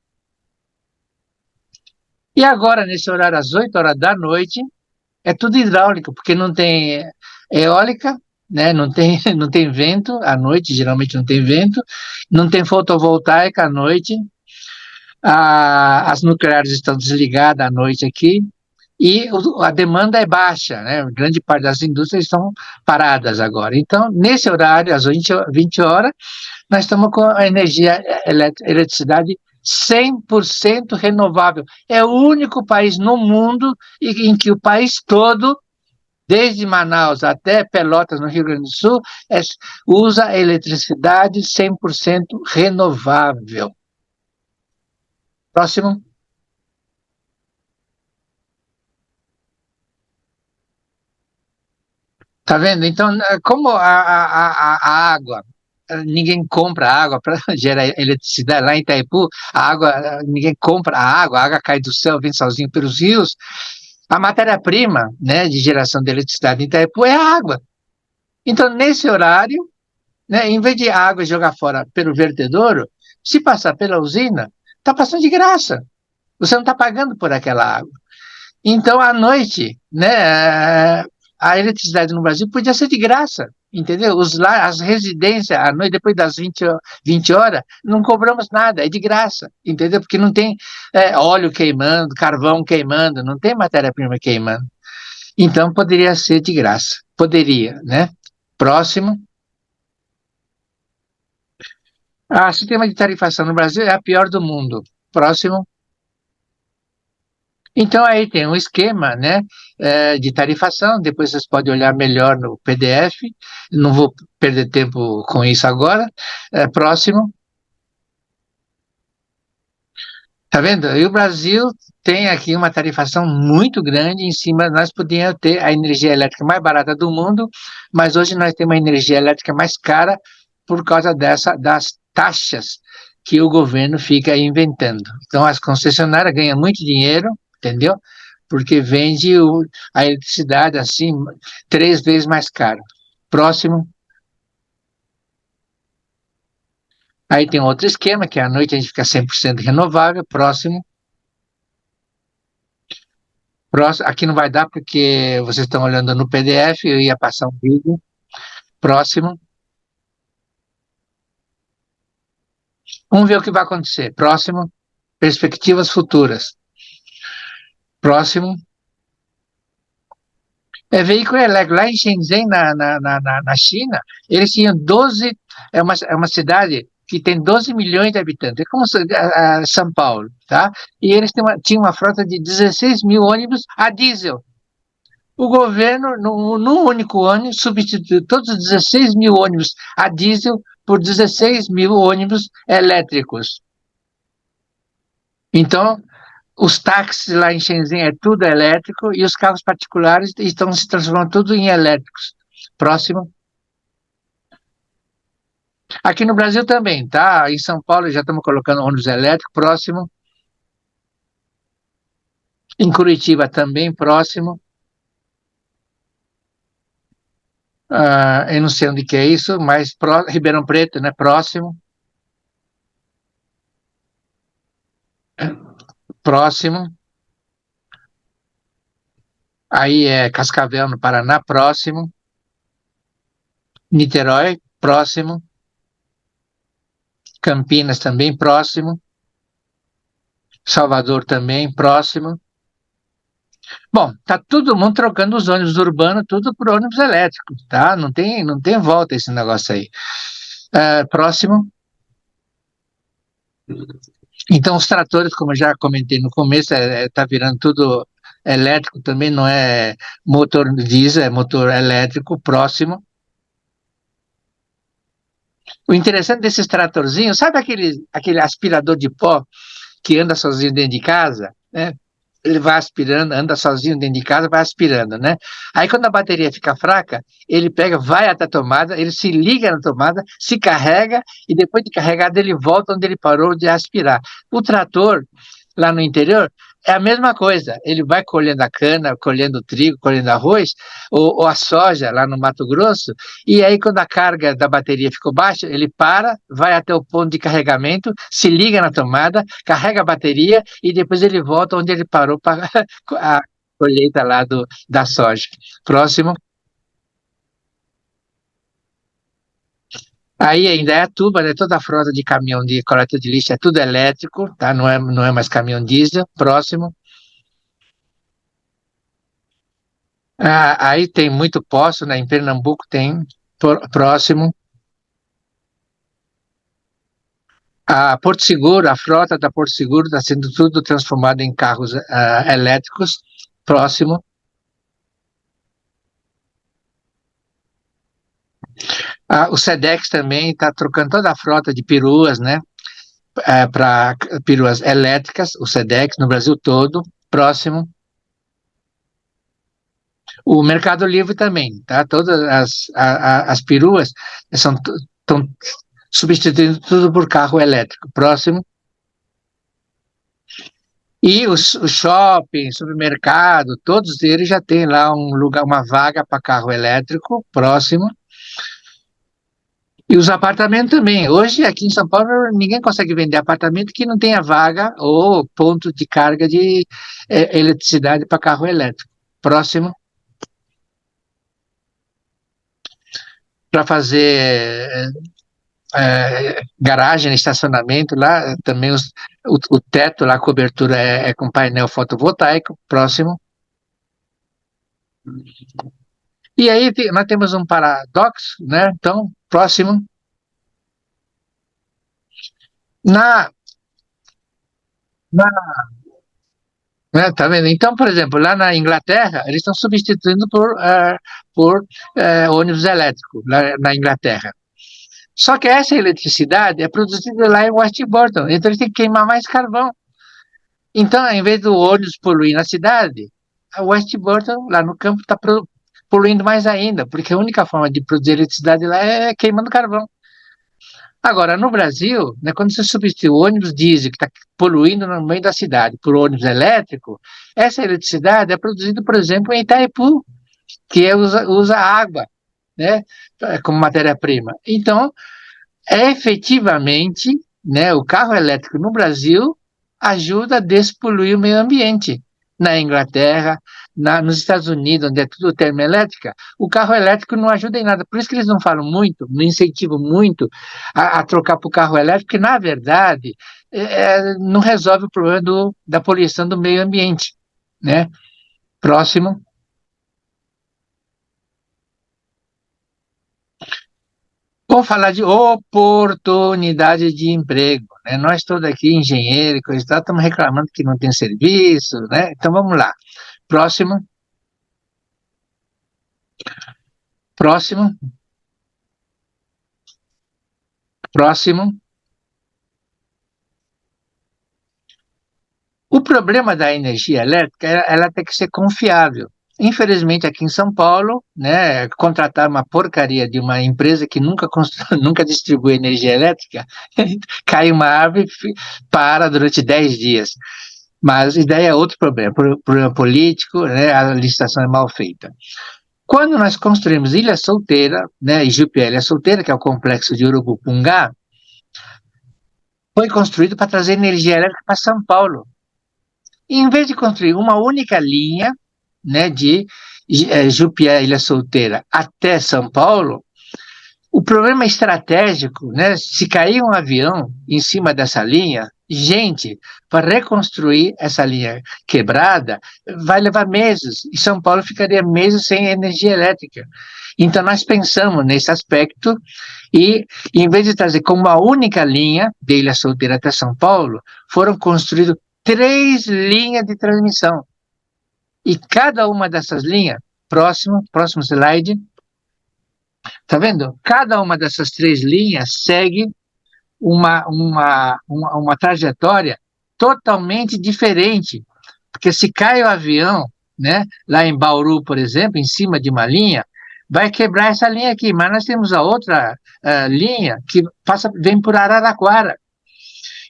E agora, nesse horário, às 8 horas da noite, é tudo hidráulico, porque não tem eólica, né? Não tem vento à noite, geralmente não tem vento, não tem fotovoltaica à noite, as nucleares estão desligadas à noite aqui, e a demanda é baixa, né? Grande parte das indústrias estão paradas agora. Então, nesse horário, às 20 horas, nós estamos com a energia, eletricidade 100% renovável. É o único país no mundo em que o país todo, desde Manaus até Pelotas, no Rio Grande do Sul, usa eletricidade 100% renovável. Próximo. Tá vendo? Então, como a água, ninguém compra água para gerar eletricidade. Lá em Itaipu, a água, ninguém compra a água cai do céu, vem sozinho pelos rios. A matéria-prima, né, de geração de eletricidade em Itaipu é a água. Então, nesse horário, né, em vez de a água jogar fora pelo vertedouro, se passar pela usina, está passando de graça. Você não está pagando por aquela água. Então, à noite, né, a eletricidade no Brasil podia ser de graça, entendeu? As residências, à noite, depois das 20 horas, não cobramos nada, é de graça, entendeu? Porque não tem óleo queimando, carvão queimando, não tem matéria-prima queimando. Então, poderia ser de graça. Poderia, né? Próximo. Ah, o sistema de tarifação no Brasil é a pior do mundo. Próximo. Então, aí tem um esquema, né, de tarifação, depois vocês podem olhar melhor no PDF, não vou perder tempo com isso agora. Próximo. Tá vendo? E o Brasil tem aqui uma tarifação muito grande em cima, nós podíamos ter a energia elétrica mais barata do mundo, mas hoje nós temos uma energia elétrica mais cara por causa das taxas que o governo fica inventando. Então, as concessionárias ganham muito dinheiro, entendeu? Porque vende a eletricidade assim 3 vezes mais caro. Próximo. Aí tem outro esquema, que à noite a gente fica 100% renovável. Próximo. Próximo. Aqui não vai dar porque vocês estão olhando no PDF, eu ia passar um vídeo. Próximo. Vamos ver o que vai acontecer. Próximo. Perspectivas futuras. Próximo. Veículo elétrico. Lá em Shenzhen, na China, eles tinham 12, é uma cidade que tem 12 milhões de habitantes, é como São Paulo, tá? E eles tinham uma frota de 16 mil ônibus a diesel. O governo, num único ano, substituiu todos os 16 mil ônibus a diesel por 16 mil ônibus elétricos. Então, os táxis lá em Shenzhen é tudo elétrico e os carros particulares estão se transformando tudo em elétricos. Próximo. Aqui no Brasil também, tá? Em São Paulo já estamos colocando ônibus elétrico. Próximo. Em Curitiba também, próximo. Eu não sei onde que é isso, mas Ribeirão Preto, né? Próximo. Próximo. Aí é Cascavel, no Paraná, próximo. Niterói, próximo. Campinas também, próximo. Salvador também, próximo. Bom, tá todo mundo trocando os ônibus urbanos, tudo por ônibus elétricos, tá? Não tem volta esse negócio aí. Próximo. Então, os tratores, como eu já comentei no começo, tá virando tudo elétrico também, não é motor diesel, é motor elétrico. Próximo. O interessante desses tratorzinhos, sabe aquele aspirador de pó que anda sozinho dentro de casa, né? Ele vai aspirando, anda sozinho dentro de casa, vai aspirando, né? Aí quando a bateria fica fraca, ele pega, vai até a tomada, ele se liga na tomada, se carrega e depois de carregado ele volta onde ele parou de aspirar. O trator, lá no interior, é a mesma coisa. Ele vai colhendo a cana, colhendo o trigo, colhendo arroz, ou a soja lá no Mato Grosso, e aí quando a carga da bateria ficou baixa, ele para, vai até o ponto de carregamento, se liga na tomada, carrega a bateria e depois ele volta onde ele parou para a colheita lá da soja. Próximo. Aí ainda é a tuba, né? Toda a frota de caminhão de coleta de lixo é tudo elétrico, tá? Não é mais caminhão diesel. Próximo. Aí tem muito poço, né? Em Pernambuco tem. Próximo. A Porto Seguro, a frota da Porto Seguro está sendo tudo transformado em carros elétricos. Próximo. O Sedex também está trocando toda a frota de peruas, né? Para peruas elétricas, o Sedex no Brasil todo. Próximo. O Mercado Livre também, tá? Todas as peruas estão substituindo tudo por carro elétrico. Próximo. E os shopping, supermercado, todos eles já têm lá um lugar, uma vaga para carro elétrico. Próximo. E os apartamentos também. Hoje, aqui em São Paulo, ninguém consegue vender apartamento que não tenha vaga ou ponto de carga de eletricidade para carro elétrico. Próximo. Para fazer garagem, estacionamento lá, também o teto lá, a cobertura é com painel fotovoltaico. Próximo. E aí nós temos um paradoxo, né? Então, próximo. Na, tá vendo? Então, por exemplo, lá na Inglaterra, eles estão substituindo por ônibus elétrico, lá na Inglaterra. Só que essa eletricidade é produzida lá em Westport, então eles têm que queimar mais carvão. Então, ao invés do ônibus poluir na cidade, a Westport, lá no campo, está poluindo mais ainda, porque a única forma de produzir eletricidade lá é queimando carvão. Agora, no Brasil, né, quando você substitui o ônibus diesel, que está poluindo no meio da cidade, por ônibus elétrico, essa eletricidade é produzida, por exemplo, em Itaipu, que usa água, né, como matéria-prima. Então, efetivamente, né, o carro elétrico no Brasil ajuda a despoluir o meio ambiente. Na Inglaterra, nos Estados Unidos, onde é tudo termoelétrica, o carro elétrico não ajuda em nada. Por isso que eles não falam muito, não incentivam muito a trocar para o carro elétrico, porque, na verdade, não resolve o problema da poluição do meio ambiente. né? Próximo. Vou falar de oportunidade de emprego, né? Nós todos aqui, engenheiros, coisa e tal, estamos reclamando que não tem serviço, né? Então vamos lá. Próximo. Próximo. Próximo. O problema da energia elétrica, ela tem que ser confiável. Infelizmente, aqui em São Paulo, né, contratar uma porcaria de uma empresa que nunca distribui energia elétrica, cai uma árvore e para durante 10 dias. Mas isso daí é outro problema, problema político, né, a licitação é mal feita. Quando nós construímos Ilha Solteira, né, Ijupié Ilha Solteira, que é o complexo de Urupungá, foi construído para trazer energia elétrica para São Paulo. E em vez de construir uma única linha, né, de Jupié, Ilha Solteira, até São Paulo, o problema estratégico, né, se cair um avião em cima dessa linha, gente, para reconstruir essa linha quebrada, vai levar meses, e São Paulo ficaria meses sem energia elétrica. Então, nós pensamos nesse aspecto, e em vez de trazer como uma única linha, de Ilha Solteira até São Paulo, foram construídas 3 linhas de transmissão. E cada uma dessas linhas, próximo slide, tá vendo? Cada uma dessas 3 linhas segue uma trajetória totalmente diferente. Porque se cai o avião, né, lá em Bauru, por exemplo, em cima de uma linha, vai quebrar essa linha aqui, mas nós temos a outra linha que vem por Araraquara.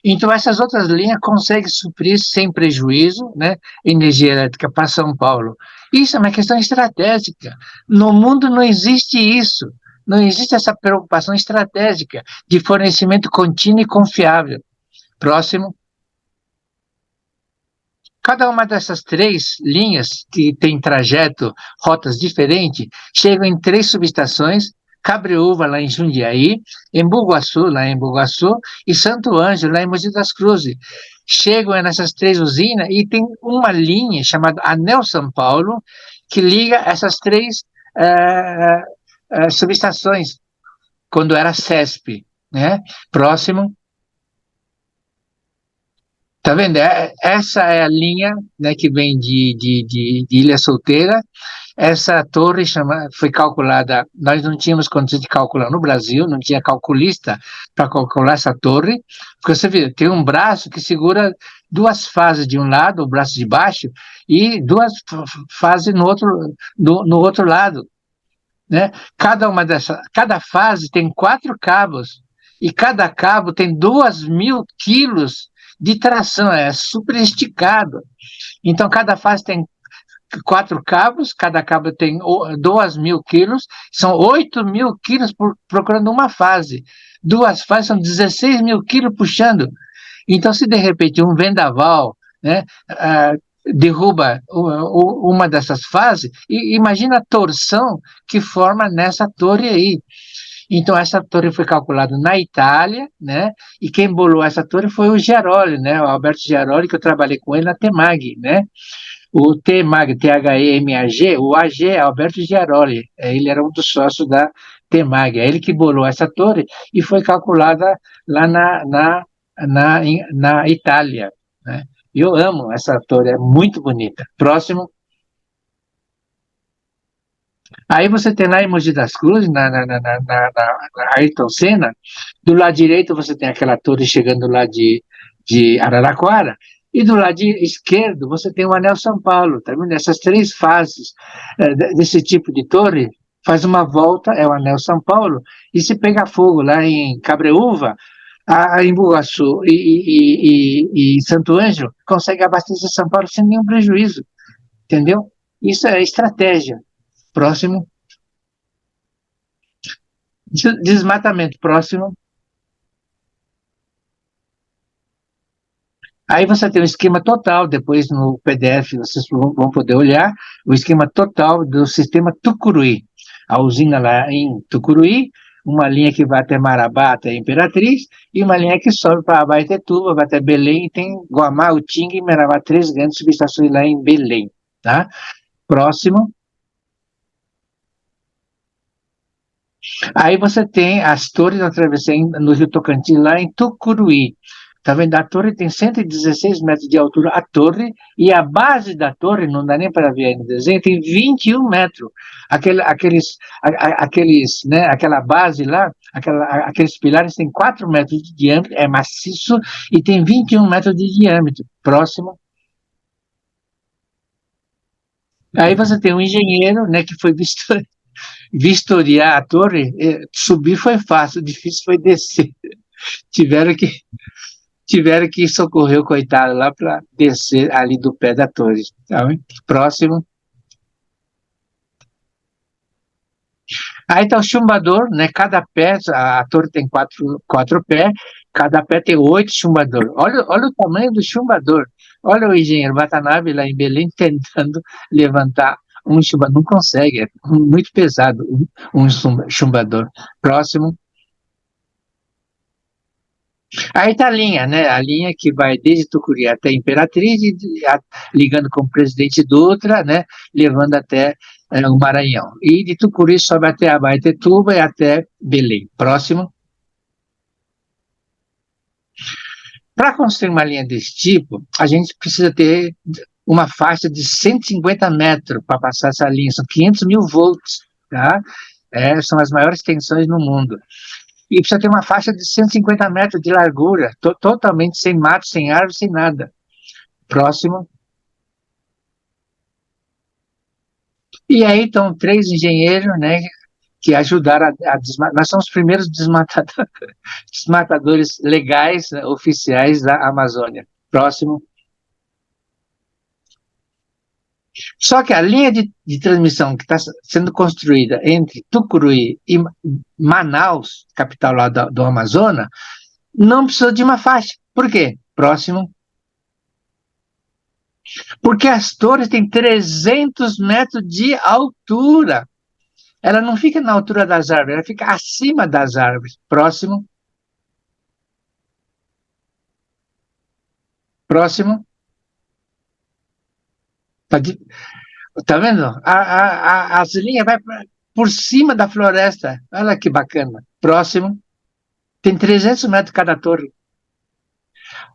Então, essas outras linhas conseguem suprir sem prejuízo, né, energia elétrica para São Paulo. Isso é uma questão estratégica. No mundo não existe isso. Não existe essa preocupação estratégica de fornecimento contínuo e confiável. Próximo. Cada uma dessas 3 linhas, que tem trajeto, rotas diferentes, chegam em 3 subestações: Cabreúva, lá em Jundiaí, Embu-Guaçu, lá em Embu-Guaçu, e Santo Ângelo, lá em Mogi das Cruzes. Chegam nessas 3 usinas e tem uma linha chamada Anel São Paulo, que liga essas 3 subestações, quando era CESP, né? Próximo. Tá vendo? Essa é a linha, né, que vem de Ilha Solteira. Essa torre foi calculada, nós não tínhamos condições de calcular no Brasil, não tinha calculista para calcular essa torre, porque você vê, tem um braço que segura 2 fases de um lado, o braço de baixo, e 2 fases no outro lado, né? Cada fase tem 4 cabos, e cada cabo tem 2.000 quilos de tração, é super esticado. Então, cada fase tem 4 cabos, cada cabo tem 2.000 quilos, são 8.000 quilos procurando uma fase. 2 fases são 16.000 quilos puxando. Então, se de repente um vendaval, né, derruba uma dessas fases, imagina a torção que forma nessa torre aí. Então, essa torre foi calculada na Itália, né? E quem bolou essa torre foi o Geroli, né? O Alberto Geroli, que eu trabalhei com ele na TEMAG, né? O TEMAG, THEMAG, o AG é Alberto Geroli, ele era um dos sócios da TEMAG, é ele que bolou essa torre e foi calculada lá na Itália, né? Eu amo essa torre, é muito bonita. Próximo. Aí você tem lá em Mogi das Cruzes, na Ayrton Senna, do lado direito você tem aquela torre chegando lá de Araraquara, e do lado esquerdo você tem o Anel São Paulo, tá vendo? Essas 3 fases desse tipo de torre, faz uma volta, é o Anel São Paulo, e se pega fogo lá em Cabreúva, a Embu-Guaçu e Santo Ângelo, consegue abastecer São Paulo sem nenhum prejuízo, entendeu? Isso é estratégia. Próximo. Desmatamento. Próximo. Aí você tem o esquema total, depois no PDF vocês vão poder olhar, o esquema total do sistema Tucuruí. A usina lá em Tucuruí, uma linha que vai até Marabá, até Imperatriz, e uma linha que sobe para Abaetetuba, vai até Belém, e tem Guamá, Utinga e Marabá, 3 grandes subestações lá em Belém, tá? Próximo. Aí você tem as torres da travessia no Rio Tocantins, lá em Tucuruí. Tá vendo? A torre tem 116 metros de altura, a torre, e a base da torre, não dá nem para ver aí no desenho, tem 21 metros. Aquela base lá, aqueles pilares têm 4 metros de diâmetro, é maciço, e tem 21 metros de diâmetro. Próximo. Aí você tem um engenheiro, né, que foi vistoriar a torre. Subir foi fácil, difícil foi descer. Tiveram que socorrer o coitado lá para descer ali do pé da torre. Tá bem? Próximo. Aí está o chumbador, né? Cada pé, a torre tem quatro pés, cada pé tem 8 chumbadores. Olha o tamanho do chumbador. Olha o engenheiro Watanabe lá em Belém tentando levantar um chumbador. Não consegue, é muito pesado um chumbador. Próximo. Aí está a linha, né? A linha que vai desde Tucuruí até Imperatriz, ligando com o Presidente Dutra, né? Levando até o Maranhão. E de Tucuruí sobe até Abaetetuba e até Belém. Próximo. Para construir uma linha desse tipo, a gente precisa ter uma faixa de 150 metros para passar essa linha. São 500 mil volts, tá? São as maiores tensões no mundo. E precisa ter uma faixa de 150 metros de largura, totalmente sem mato, sem árvore, sem nada. Próximo. E aí estão 3 engenheiros, né, que ajudaram a desmatar. Nós somos os primeiros desmatadores legais, né, oficiais da Amazônia. Próximo. Só que a linha de transmissão que está sendo construída entre Tucuruí e Manaus, capital lá do Amazonas, não precisa de uma faixa. Por quê? Próximo. Porque as torres têm 300 metros de altura. Ela não fica na altura das árvores, ela fica acima das árvores. Próximo. Próximo. Tá vendo? As linhas vai por cima da floresta. Olha que bacana. Próximo. Tem 300 metros cada torre.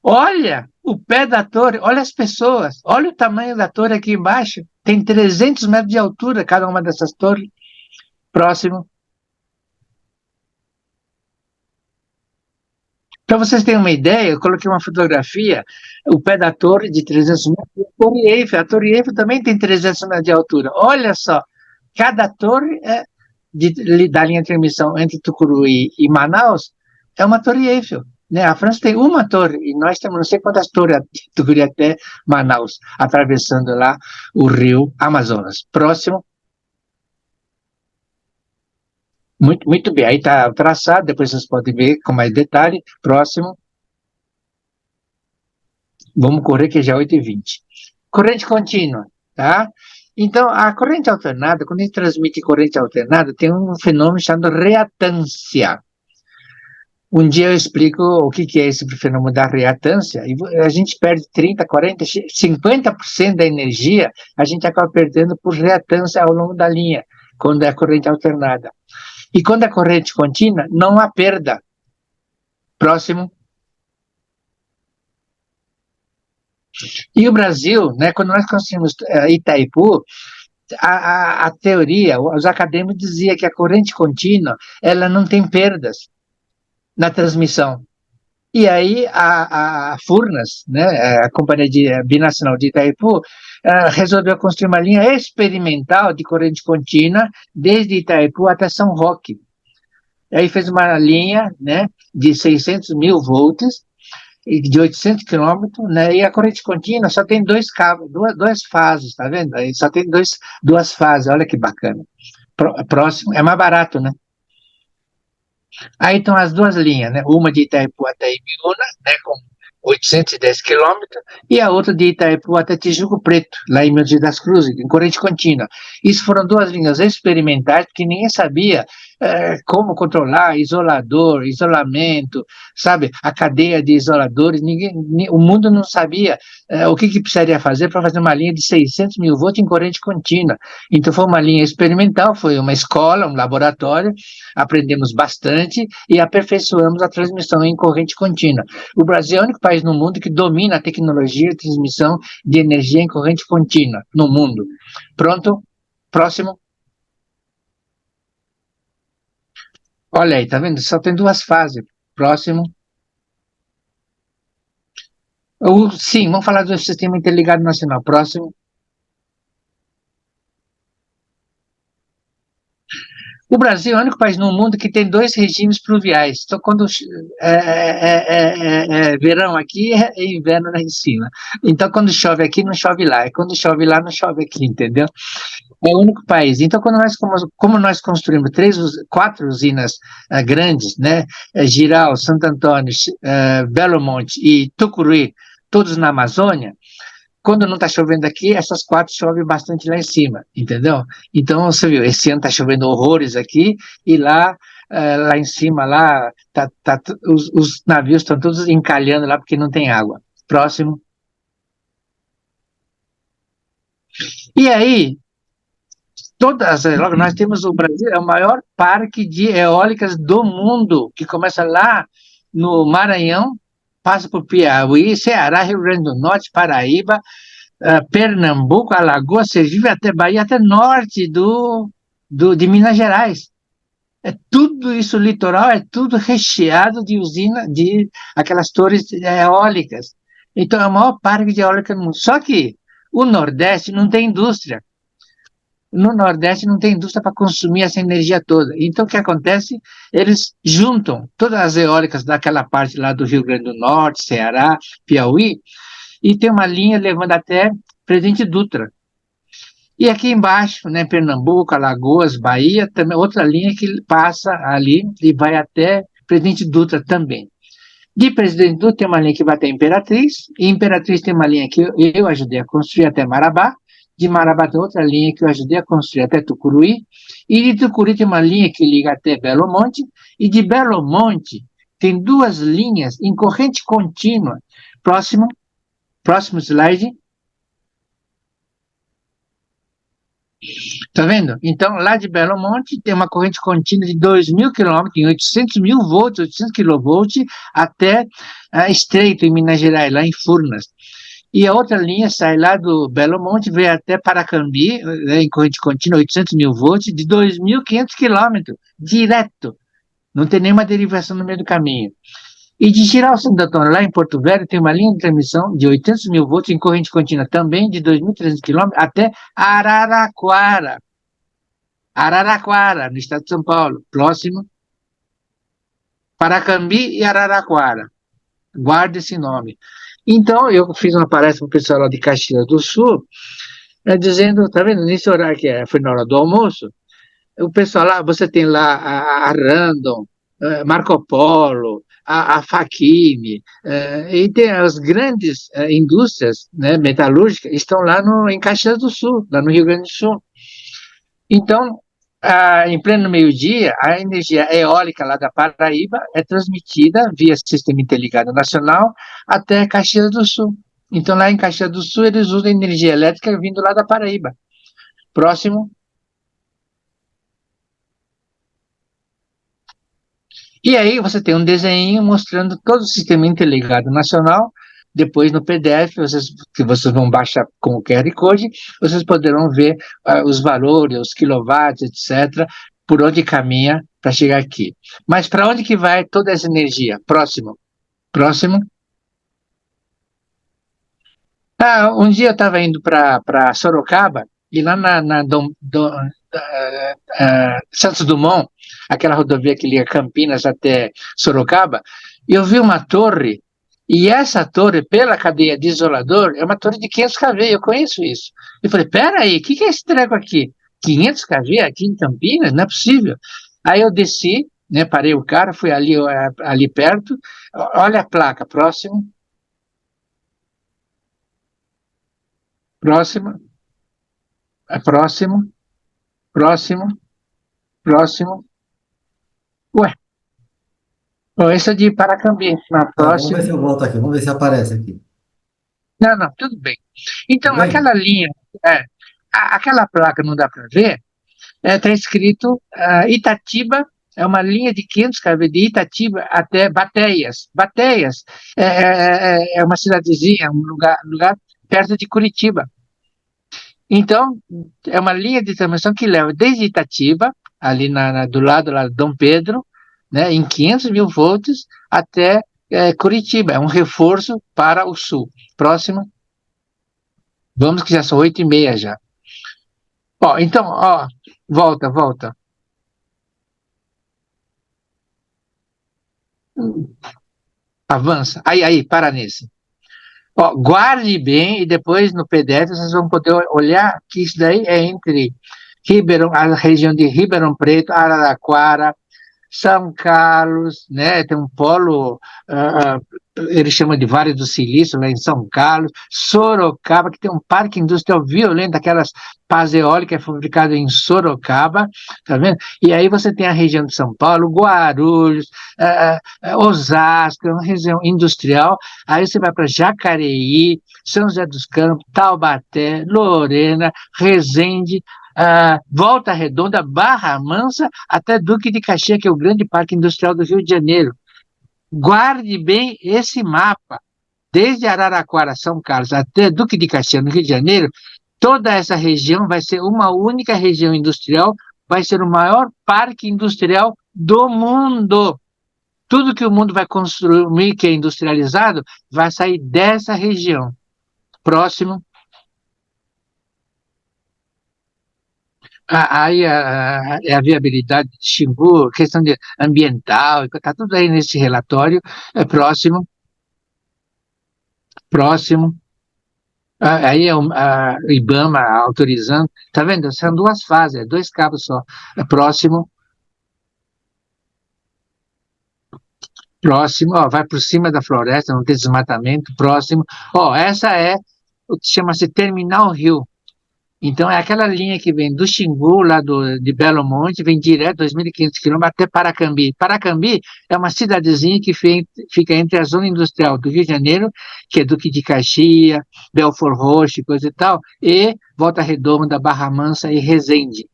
Olha o pé da torre, olha as pessoas, olha o tamanho da torre aqui embaixo. Tem 300 metros de altura cada uma dessas torres. Próximo. Para vocês terem uma ideia, eu coloquei uma fotografia, o pé da torre de 300 metros, a Torre Eiffel também tem 300 metros de altura. Olha só, cada torre da linha de transmissão entre Tucuruí e Manaus é uma Torre Eiffel. Né? A França tem uma torre, e nós temos não sei quantas torres de Tucuruí até Manaus, atravessando lá o rio Amazonas. Próximo. Muito bem, aí está o traçado, depois vocês podem ver com mais detalhe. Próximo. Vamos correr que já é 8h20. Corrente contínua, tá? Então, a corrente alternada, quando a gente transmite corrente alternada, tem um fenômeno chamado reatância. Um dia eu explico o que é esse fenômeno da reatância, e a gente perde 30%, 40%, 50% da energia, a gente acaba perdendo por reatância ao longo da linha, quando é a corrente alternada. E quando é corrente contínua, não há perda. Próximo. E o Brasil, né, quando nós construímos Itaipu, a teoria, os acadêmicos diziam que a corrente contínua, ela não tem perdas na transmissão. E aí a Furnas, né, a Companhia Binacional de Itaipu, resolveu construir uma linha experimental de corrente contínua desde Itaipu até São Roque. Aí fez uma linha, né, de 600 mil volts, de 800 quilômetros, né, e a corrente contínua só tem 2 cabos, duas fases, tá vendo? Aí só tem duas fases, olha que bacana. Próximo, é mais barato, né? Aí estão as 2 linhas, né? Uma de Itaipu até Ibiúna, né, com 810 quilômetros, e a outra de Itaipu até Tijuco Preto, lá em Mogi das Cruzes, em corrente contínua. Isso foram 2 linhas experimentais, porque ninguém sabia como controlar, isolador, isolamento, sabe, a cadeia de isoladores, o mundo não sabia o que precisaria fazer para fazer uma linha de 600 mil volts em corrente contínua. Então foi uma linha experimental, foi uma escola, um laboratório, aprendemos bastante e aperfeiçoamos a transmissão em corrente contínua. O Brasil é o único país no mundo que domina a tecnologia de transmissão de energia em corrente contínua no mundo. Pronto? Próximo. Olha aí, tá vendo? Só tem duas fases. Próximo. Sim, vamos falar do Sistema Interligado Nacional. Próximo. O Brasil é o único país no mundo que tem dois regimes pluviais. Então, quando é verão aqui, é inverno lá em cima. Então, quando chove aqui, não chove lá. E quando chove lá, não chove aqui, entendeu? É o único país. Então, como nós construímos quatro usinas grandes, né? Jirau, Santo Antônio, Belo Monte e Tucuruí, todos na Amazônia, quando não está chovendo aqui, essas quatro chovem bastante lá em cima, entendeu? Então, você viu, esse ano está chovendo horrores aqui, e lá em cima, os navios estão todos encalhando lá porque não tem água. Próximo. E aí, logo nós temos o Brasil, é o maior parque de eólicas do mundo, que começa lá no Maranhão, passa por Piauí, Ceará, Rio Grande do Norte, Paraíba, Pernambuco, Alagoas, Sergipe, até Bahia, até norte de Minas Gerais. É tudo isso, litoral, é tudo recheado de usina, de aquelas torres eólicas. Então, é o maior parque de eólica no mundo. Só que o Nordeste não tem indústria. No Nordeste não tem indústria para consumir essa energia toda. Então, o que acontece? Eles juntam todas as eólicas daquela parte lá do Rio Grande do Norte, Ceará, Piauí, e tem uma linha levando até Presidente Dutra. E aqui embaixo, né, Pernambuco, Alagoas, Bahia, também outra linha que passa ali e vai até Presidente Dutra também. De Presidente Dutra tem uma linha que vai até Imperatriz, e Imperatriz tem uma linha que eu ajudei a construir até Marabá, de Marabá tem outra linha que eu ajudei a construir até Tucuruí, e de Tucuruí tem uma linha que liga até Belo Monte, e de Belo Monte tem duas linhas em corrente contínua. Próximo slide. Tá vendo? Então, lá de Belo Monte tem uma corrente contínua de 2.000 quilômetros, em 800 mil volts, 800 quilovolts, até Estreito, em Minas Gerais, lá em Furnas. E a outra linha sai lá do Belo Monte, vem até Paracambi, né, em corrente contínua, 800 mil volts, de 2.500 quilômetros, direto. Não tem nenhuma derivação no meio do caminho. E de Giral Santo Antônio, lá em Porto Velho, tem uma linha de transmissão de 800 mil volts em corrente contínua também, de 2.300 quilômetros, até Araraquara. Araraquara, no estado de São Paulo. Próximo. Paracambi e Araraquara. Guarde esse nome. Então, eu fiz uma palestra para o pessoal lá de Caxias do Sul, dizendo, tá vendo, nesse horário que foi na hora do almoço, o pessoal lá, você tem lá a Randon, Marco Polo, a Facchini, e tem as grandes indústrias, né, metalúrgicas, estão lá em Caxias do Sul, lá no Rio Grande do Sul. Então, em pleno meio-dia, a energia eólica lá da Paraíba é transmitida via Sistema Interligado Nacional até Caxias do Sul. Então, lá em Caxias do Sul, eles usam energia elétrica vindo lá da Paraíba. Próximo. E aí você tem um desenho mostrando todo o Sistema Interligado Nacional. Depois no PDF, que vocês vão baixar com o QR Code, vocês poderão ver os valores, os quilowatts, etc., por onde caminha para chegar aqui. Mas para onde que vai toda essa energia? Próximo. Próximo. Um dia eu estava indo para Sorocaba, e lá na Santos Dumont, aquela rodovia que liga Campinas até Sorocaba, eu vi uma torre, e essa torre, pela cadeia de isolador, é uma torre de 500 kV, eu conheço isso. Eu falei, peraí, o que é esse treco aqui? 500 kV aqui em Campinas? Não é possível. Aí eu desci, né, parei o carro, fui ali perto, olha a placa, próximo. Próximo, próximo, próximo, próximo, Ué, bom, esse é de Paracambi, na Tá, vamos ver se próxima. eu volto aqui, vamos ver se aparece aqui. Não, não, tudo bem. Tudo Então, bem? aquela linha, é, aquela placa não dá para ver, está escrito Itatiba, é uma linha de 500 km de Itatiba até Bateias. Bateias é uma cidadezinha, um lugar perto de Curitiba. Então, é uma linha de transmissão que leva desde Itatiba, ali do lado lá de Dom Pedro, né, em 500 mil volts, até Curitiba. É um reforço para o sul. Próximo. Vamos que já são 8h30 já. Ó, então, ó, volta. Avança. Aí, para nesse. Ó, guarde bem e depois no PDF vocês vão poder olhar que isso daí é entre a região de Ribeirão Preto, Araraquara, São Carlos, né? Tem um polo, ele chama de Vale do Silício, lá em São Carlos, Sorocaba, que tem um parque industrial violento, aquelas pás eólicas fabricadas em Sorocaba, tá vendo? E aí você tem a região de São Paulo, Guarulhos, Osasco, é uma região industrial, aí você vai para Jacareí, São José dos Campos, Taubaté, Lorena, Resende, Volta Redonda, Barra Mansa, até Duque de Caxias, que é o grande parque industrial do Rio de Janeiro. Guarde bem esse mapa. Desde Araraquara, São Carlos, até Duque de Caxias, no Rio de Janeiro, toda essa região vai ser uma única região industrial, vai ser o maior parque industrial do mundo. Tudo que o mundo vai construir, que é industrializado, vai sair dessa região. Próximo. Aí a viabilidade de Xingu, questão de ambiental, está tudo aí nesse relatório. Próximo. Aí é a IBAMA autorizando. Está vendo? São duas fases, 2 cabos só. Próximo. Ó, vai por cima da floresta, não tem desmatamento. Próximo. Ó, essa é o que chama-se Terminal Rio. Então, é aquela linha que vem do Xingu, lá de Belo Monte, vem direto, 2.500 quilômetros, até Paracambi. Paracambi é uma cidadezinha que fica entre a zona industrial do Rio de Janeiro, que é Duque de Caxias, Belford Roxo, coisa e tal, e Volta Redonda, Barra Mansa e Resende.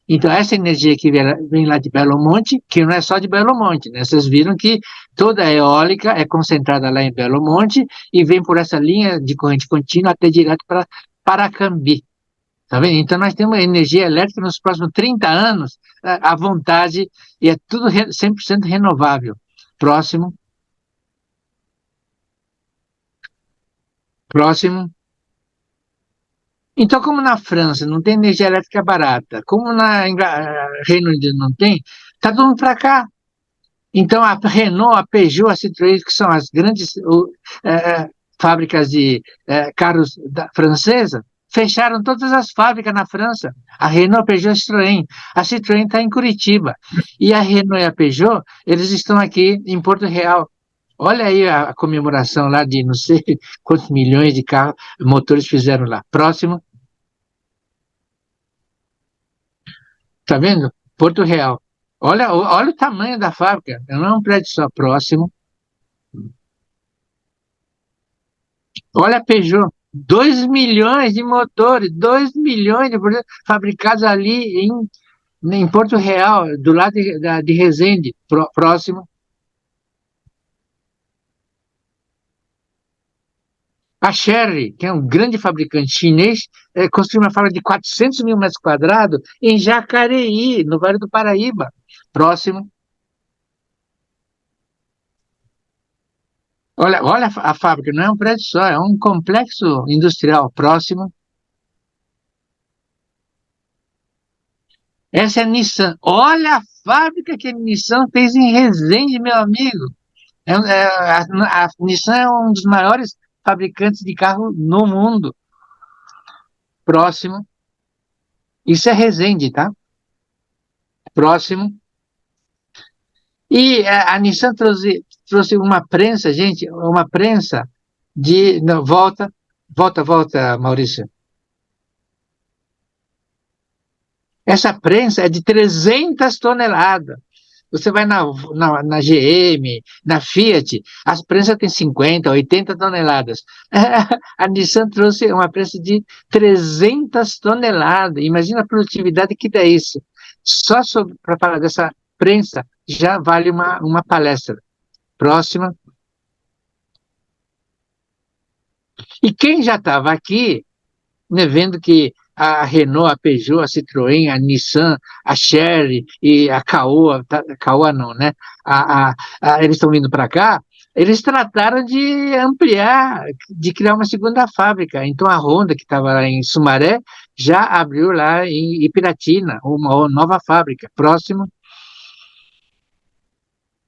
Então, essa energia que vem lá de Belo Monte, que não é só de Belo Monte, né? Vocês viram que toda a eólica é concentrada lá em Belo Monte e vem por essa linha de corrente contínua até direto para Paracambi. Tá vendo? Então, nós temos energia elétrica nos próximos 30 anos, à vontade, e é tudo 100% renovável. Próximo. Então, como na França não tem energia elétrica barata, como na Reino Unido não tem, está todo mundo para cá. Então, a Renault, a Peugeot, a Citroën, que são as grandes fábricas de carros francesa, fecharam todas as fábricas na França. A Renault, a Peugeot, a Citroën. A Citroën está em Curitiba. E a Renault e a Peugeot, eles estão aqui em Porto Real. Olha aí a comemoração lá de não sei quantos milhões de carros, motores fizeram lá. Próximo. Tá vendo? Porto Real. Olha o tamanho da fábrica. Não é um prédio só. Próximo. Olha a Peugeot. 2 milhões de motores, 2 milhões de fabricados ali em Porto Real, do lado de Resende. Próximo. A Chery, que é um grande fabricante chinês, construiu uma fábrica de 400 mil metros quadrados em Jacareí, no Vale do Paraíba. Próximo. Olha a fábrica, não é um prédio só, é um complexo industrial. Próximo. Essa é a Nissan. Olha a fábrica que a Nissan fez em Resende, meu amigo. A Nissan é um dos maiores fabricantes de carro no mundo. Próximo. Isso é Resende, tá? Próximo. E a Nissan trouxe uma prensa, gente, uma prensa de... Não, volta, Maurício. Essa prensa é de 300 toneladas. Você vai na GM, na Fiat, as prensas têm 50, 80 toneladas. A Nissan trouxe uma prensa de 300 toneladas. Imagina a produtividade que dá isso. Só para falar dessa prensa já vale uma palestra. Próxima. E quem já estava aqui, né, vendo que a Renault, a Peugeot, a Citroën, a Nissan, a Chery e a Caoa, Caoa não, né? Eles estão vindo para cá, eles trataram de ampliar, de criar uma segunda fábrica. Então a Honda, que estava lá em Sumaré, já abriu lá em Ipiratina, uma nova fábrica. Próximo.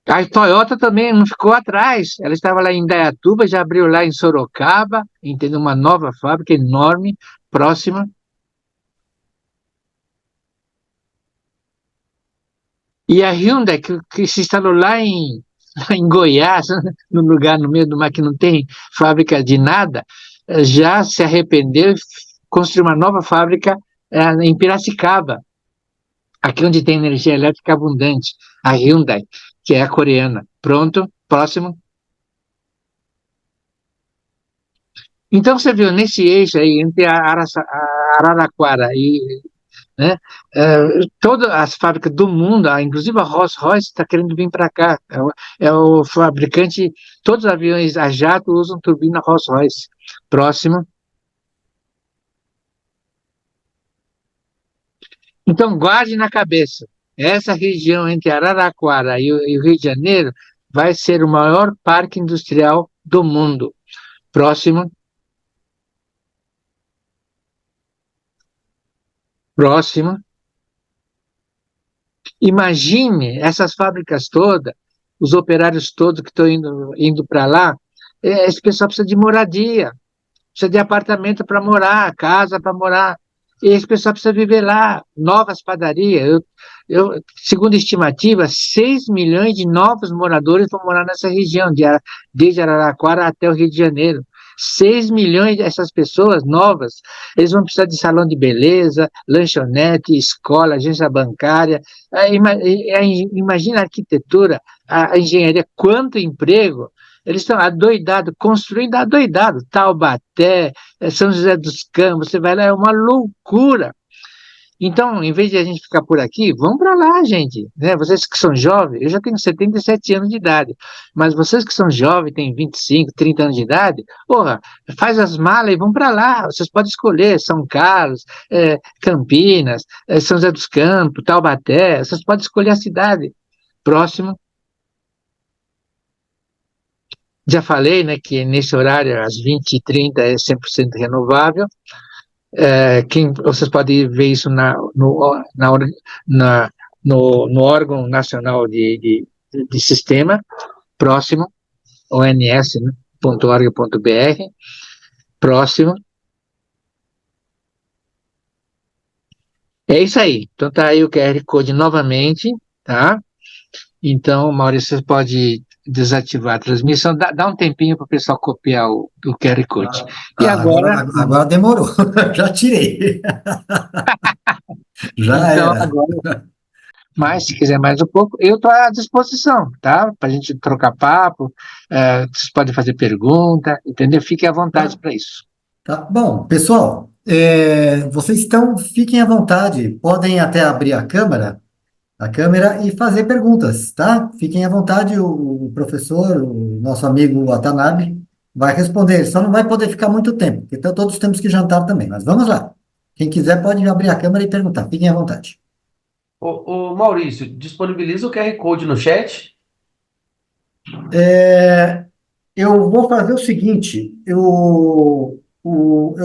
A Toyota também não ficou atrás. Ela estava lá em Indaiatuba, já abriu lá em Sorocaba, entendeu? Uma nova fábrica enorme. Próxima. E a Hyundai, que se instalou lá em Goiás, no lugar no meio do mar que não tem fábrica de nada, já se arrependeu e construiu uma nova fábrica em Piracicaba, aqui onde tem energia elétrica abundante, a Hyundai, que é a coreana. Pronto, próximo. Então você viu nesse eixo aí, entre a Araraquara e, né, todas as fábricas do mundo, inclusive a Rolls-Royce está querendo vir para cá. É o fabricante, todos os aviões a jato usam turbina Rolls-Royce. Próximo. Então guarde na cabeça, essa região entre Araraquara e o Rio de Janeiro vai ser o maior parque industrial do mundo. Próximo. Próximo. Imagine essas fábricas todas, os operários todos que estão indo para lá, esse pessoal precisa de moradia, precisa de apartamento para morar, casa para morar, e esse pessoal precisa viver lá, novas padarias. Segundo estimativa, 6 milhões de novos moradores vão morar nessa região, desde Araraquara até o Rio de Janeiro. 6 milhões dessas pessoas novas, eles vão precisar de salão de beleza, lanchonete, escola, agência bancária. Imagina a arquitetura, a engenharia, quanto emprego. Eles estão adoidados, construindo adoidado. Taubaté, São José dos Campos, você vai lá, é uma loucura. Então, em vez de a gente ficar por aqui, vamos para lá, gente. Né? Vocês que são jovens, eu já tenho 77 anos de idade, mas vocês que são jovens, têm 25, 30 anos de idade, porra, faz as malas e vão para lá. Vocês podem escolher São Carlos, Campinas, São José dos Campos, Taubaté, vocês podem escolher a cidade. Próximo. Já falei, né, que nesse horário, às 20h30, é 100% renovável. Vocês podem ver isso no órgão nacional de sistema. Próximo. ons.org.br. Próximo. É isso aí. Então tá aí o QR Code novamente, tá? Então, Maurício, você pode desativar a transmissão, dá um tempinho para o pessoal copiar o QR Code. E agora demorou, já tirei. Já então, era. Agora, mas se quiser mais um pouco, eu estou à disposição, tá? Para a gente trocar papo, vocês podem fazer pergunta, entendeu? Fiquem à vontade para isso. Tá bom, pessoal, fiquem à vontade, podem até abrir a câmera e fazer perguntas, tá? Fiquem à vontade, o professor, o nosso amigo Watanabe, vai responder. Ele só não vai poder ficar muito tempo, porque todos temos que jantar também, mas vamos lá. Quem quiser pode abrir a câmera e perguntar, fiquem à vontade. Ô Maurício, disponibiliza o QR Code no chat? Eu vou fazer o seguinte,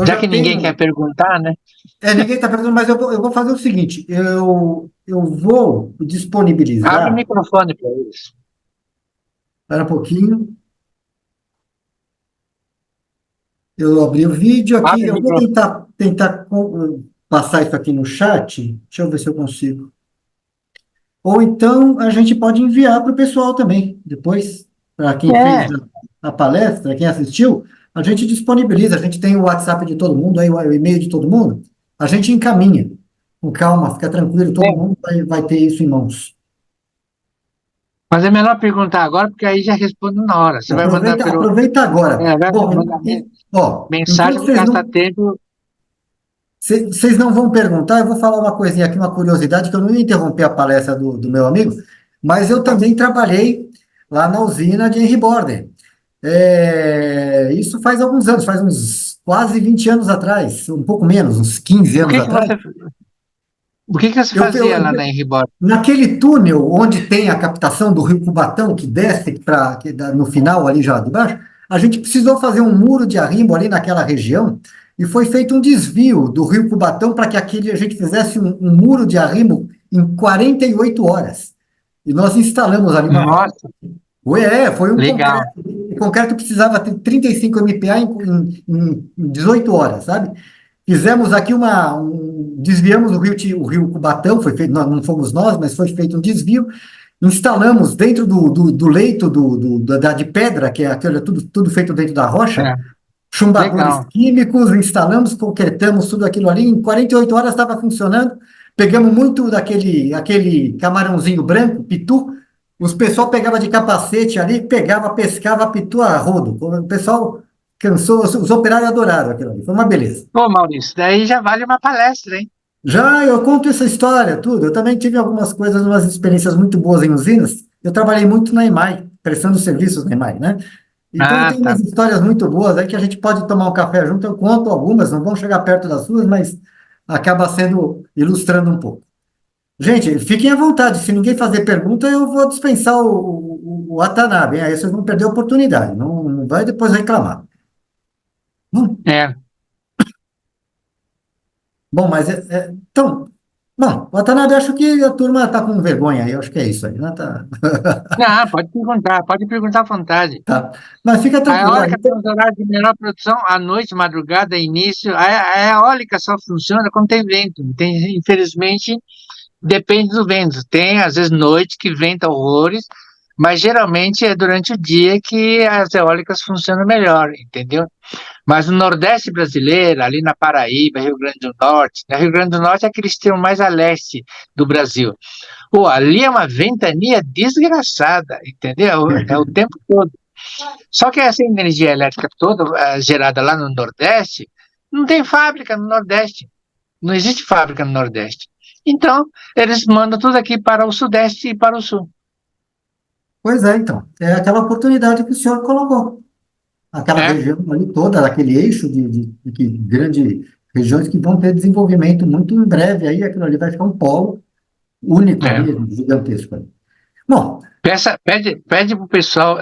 já que ninguém quer perguntar, né? Ninguém está perguntando, mas eu vou fazer o seguinte, eu vou disponibilizar... Abre o microfone para eles. Espera um pouquinho. Eu abri o vídeo aqui, eu vou tentar passar isso aqui no chat, deixa eu ver se eu consigo. Ou então a gente pode enviar para o pessoal também, depois, para quem fez a palestra, quem assistiu, a gente disponibiliza, a gente tem o WhatsApp de todo mundo, aí o e-mail de todo mundo, a gente encaminha. Com calma, fica tranquilo, todo mundo vai ter isso em mãos. Mas é melhor perguntar agora, porque aí já respondo na hora. Você vai mandar Aproveita agora. vai Bom, mandar ó, mensagem, enquanto vou gastar tempo. vocês não vão perguntar, eu vou falar uma coisinha aqui, uma curiosidade, que eu não ia interromper a palestra do meu amigo, mas eu também trabalhei lá na usina de Henry Borden. Isso faz alguns anos, faz uns quase 20 anos atrás, um pouco menos, uns 15 O anos que que atrás. você, o que que você Eu, fazia lá eu, na Enribor? Naquele túnel onde tem a captação do Rio Cubatão, que desce no final ali já de baixo, a gente precisou fazer um muro de arrimo ali naquela região e foi feito um desvio do Rio Cubatão para que a gente fizesse um muro de arrimo em 48 horas. E nós instalamos ali uma. Nossa, Foi um legal. concreto. O concreto precisava ter 35 MPa em 18 horas, sabe? Fizemos aqui desviamos o rio Cubatão, foi feito, não fomos nós, mas foi feito um desvio, instalamos dentro do leito de pedra, que é aquilo, tudo feito dentro da rocha, É, chumbadores legal. químicos, instalamos, concretamos tudo aquilo ali, em 48 horas estava funcionando, pegamos muito aquele camarãozinho branco, pitu, os pessoal pegava de capacete ali, pegava, pescava pitu a rodo, o pessoal cansou, os operários adoraram aquilo ali, foi uma beleza. Pô, Maurício, daí já vale uma palestra, hein? Já eu conto essa história, tudo. Eu também tive algumas coisas, umas experiências muito boas em usinas. Eu trabalhei muito na EMAI, prestando serviços na EMAI, né? Então eu Ah, tenho tá. umas histórias muito boas aí que a gente pode tomar um café junto. Eu conto algumas, não vão chegar perto das suas, mas acaba sendo ilustrando um pouco. Gente, fiquem à vontade. Se ninguém fazer pergunta, eu vou dispensar o Watanabe, hein? Aí vocês vão perder a oportunidade. Não, não vai depois reclamar. É. Bom, mas então, bom, Watanabe, acho que a turma está com vergonha aí, eu acho que é isso aí, né? Não, pode perguntar à vontade. Tá. Mas fica A tranquilo. eólica tem os horários de menor produção, à noite, madrugada, início. A eólica só funciona quando tem vento. Tem, infelizmente, depende do vento. Tem, às vezes, noite que venta horrores, mas geralmente é durante o dia que as eólicas funcionam melhor, entendeu? Mas no Nordeste brasileiro, ali na Paraíba, Rio Grande do Norte, né? Rio Grande do Norte é aquele extremo mais a leste do Brasil. Pô, ali é uma ventania desgraçada, entendeu? É o tempo todo. Só que essa energia elétrica toda gerada lá no Nordeste, não tem fábrica no Nordeste. Não existe fábrica no Nordeste. Então, eles mandam tudo aqui para o Sudeste e para o Sul. Pois é, então. É aquela oportunidade que o senhor colocou. Aquela É, região ali toda, aquele eixo de grandes regiões que vão ter desenvolvimento muito em breve. Aí aquilo ali vai ficar um polo único é. ali, gigantesco ali. Bom, Pede para o pessoal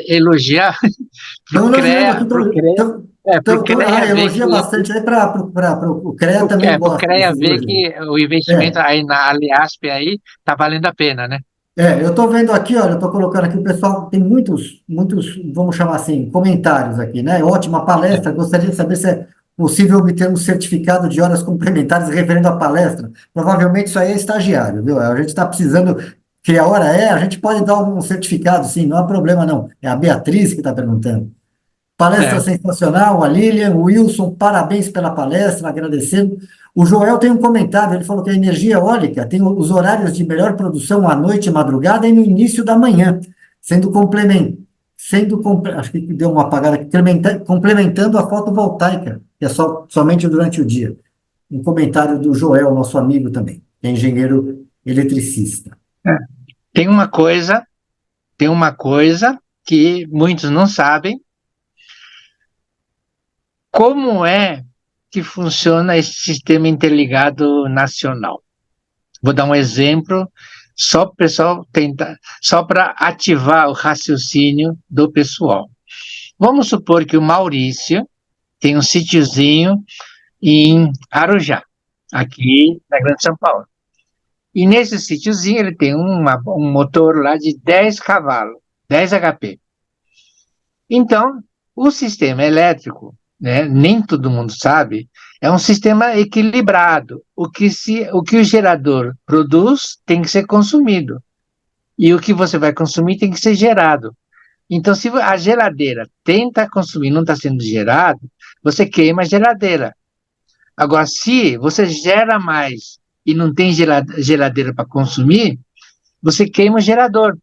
elogiar estão elogiando aqui. pro CREA ver Elogia que bastante aí para o CREA também pro gosta CREA desses ver elogios. que o investimento É, aí na Aliasp aí tá valendo a pena, né? eu estou vendo aqui, olha, eu estou colocando aqui, o pessoal tem muitos, vamos chamar assim, comentários aqui, né? Ótima palestra, gostaria de saber se é possível obter um certificado de horas complementares referendo à palestra. Provavelmente isso aí é estagiário, viu? A gente está precisando, que a hora a gente pode dar um certificado, sim, não há problema não. É a Beatriz que está perguntando. Palestra É. sensacional, a Lilian, o Wilson, parabéns pela palestra, agradecendo. O Joel tem um comentário, ele falou que a energia eólica tem os horários de melhor produção à noite, madrugada e no início da manhã, acho que deu uma apagada aqui, complementando a fotovoltaica, que é somente durante o dia. Um comentário do Joel, nosso amigo também, que é engenheiro eletricista. Tem uma coisa, tem uma coisa que muitos não sabem, como é que funciona esse sistema interligado nacional. Vou dar um exemplo só para o pessoal tentar, só para ativar o raciocínio do pessoal. Vamos supor que o Maurício tem um sítiozinho em Arujá, aqui na Grande São Paulo. E nesse sítiozinho ele tem um motor lá de 10 cavalos, 10 HP. Então, o sistema elétrico, né, nem todo mundo sabe, é um sistema equilibrado. O que o gerador produz tem que ser consumido. E o que você vai consumir tem que ser gerado. Então, se a geladeira tenta consumir e não está sendo gerado, você queima a geladeira. Agora, se você gera mais e não tem geladeira para consumir, você queima o gerador.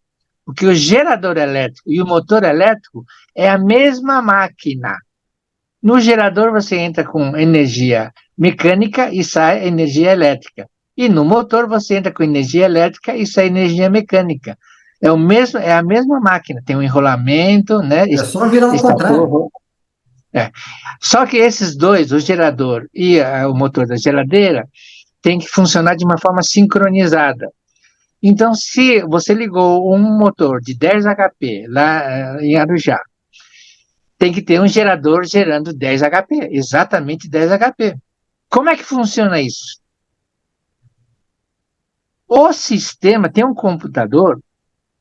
Porque o gerador elétrico e o motor elétrico é a mesma máquina. No gerador você entra com energia mecânica e sai energia elétrica. E no motor você entra com energia elétrica e sai energia mecânica. É a mesma máquina, tem um enrolamento, né? É só virar ao contrário. É. Só que esses dois, o gerador e o motor da geladeira, tem que funcionar de uma forma sincronizada. Então, se você ligou um motor de 10 HP lá em Arujá, tem que ter um gerador gerando 10 HP, exatamente 10 HP. Como é que funciona isso? O sistema tem um computador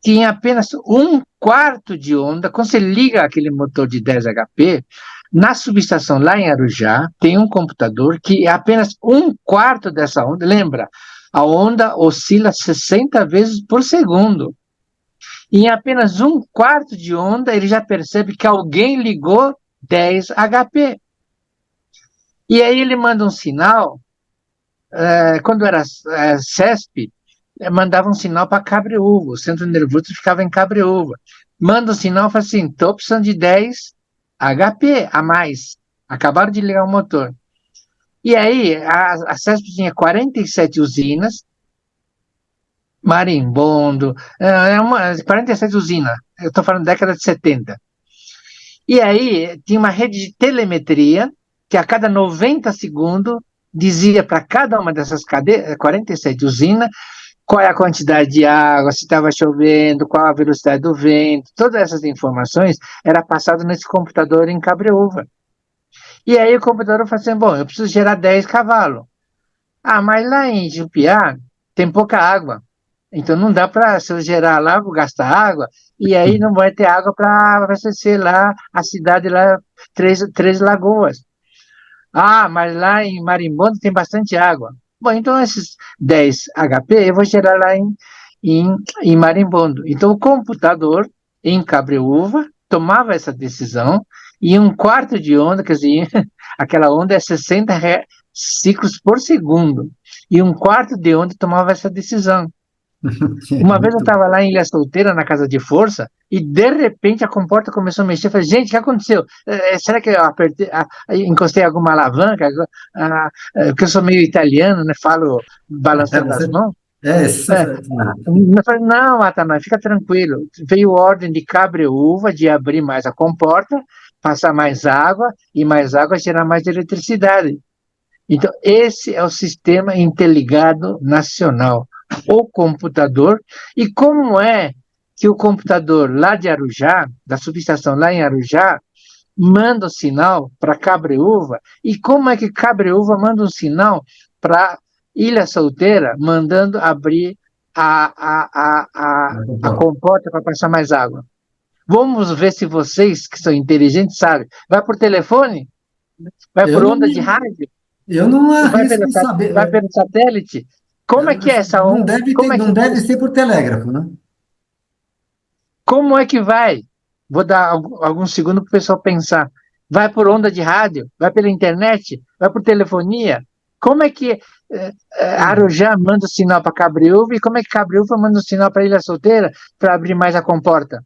que em apenas um quarto de onda, quando você liga aquele motor de 10 HP, na subestação lá em Arujá, tem um computador que é apenas um quarto dessa onda. Lembra, a onda oscila 60 vezes por segundo. E em apenas um quarto de onda, ele já percebe que alguém ligou 10 HP. E aí ele manda um sinal, quando era CESP, mandava um sinal para Cabreúva, o centro nervoso ficava em Cabreúva. Manda um sinal e fala assim, estou precisando de 10 HP a mais. Acabaram de ligar o motor. E aí, a CESP tinha 47 usinas, Marimbondo, 47 usinas, eu estou falando década de 70. E aí, tinha uma rede de telemetria, que a cada 90 segundos dizia para cada uma dessas 47 usinas qual é a quantidade de água, se estava chovendo, qual a velocidade do vento, todas essas informações era passado nesse computador em Cabreúva. E aí o computador falou assim, bom, eu preciso gerar 10 cavalos. Ah, mas lá em Jupiá tem pouca água, então não dá para, se eu gerar lá, vou gastar água, e aí não vai ter água para abastecer lá a cidade lá, Três Lagoas. Ah, mas lá em Marimbondo tem bastante água. Bom, então esses 10 HP eu vou gerar lá em Marimbondo. Então o computador em Cabreúva tomava essa decisão e um quarto de onda, quer dizer, aquela onda é 60 ciclos por segundo. E um quarto de onda tomava essa decisão. Uma vez eu estava lá em Ilha Solteira, na casa de força, e de repente a comporta começou a mexer. Eu falei, gente, o que aconteceu? Será que eu encostei alguma alavanca? Porque eu sou meio italiano, né? Falo balançando as mãos. Eu falei, não, Ataná, fica tranquilo. Veio ordem de Cabreúva de abrir mais a comporta, passar mais água, e mais água gerar mais eletricidade. Então, esse é o Sistema Interligado Nacional, o computador. E como é que o computador lá de Arujá, da subestação lá em Arujá, manda o sinal para Cabreúva, e como é que Cabreúva manda um sinal para Ilha Solteira, mandando abrir a comporta para passar mais água? Vamos ver se vocês, que são inteligentes, sabem. Vai por telefone? Vai por onda de rádio? Eu não arrisco em saber. Vai pelo satélite? Como é que é essa onda? Não deve ser por telégrafo, né? Como é que vai? Vou dar alguns segundos para o pessoal pensar. Vai por onda de rádio? Vai pela internet? Vai por telefonia? Como é que Arujá manda o sinal para Cabreúva e como é que Cabreúva manda o sinal para Ilha Solteira para abrir mais a comporta?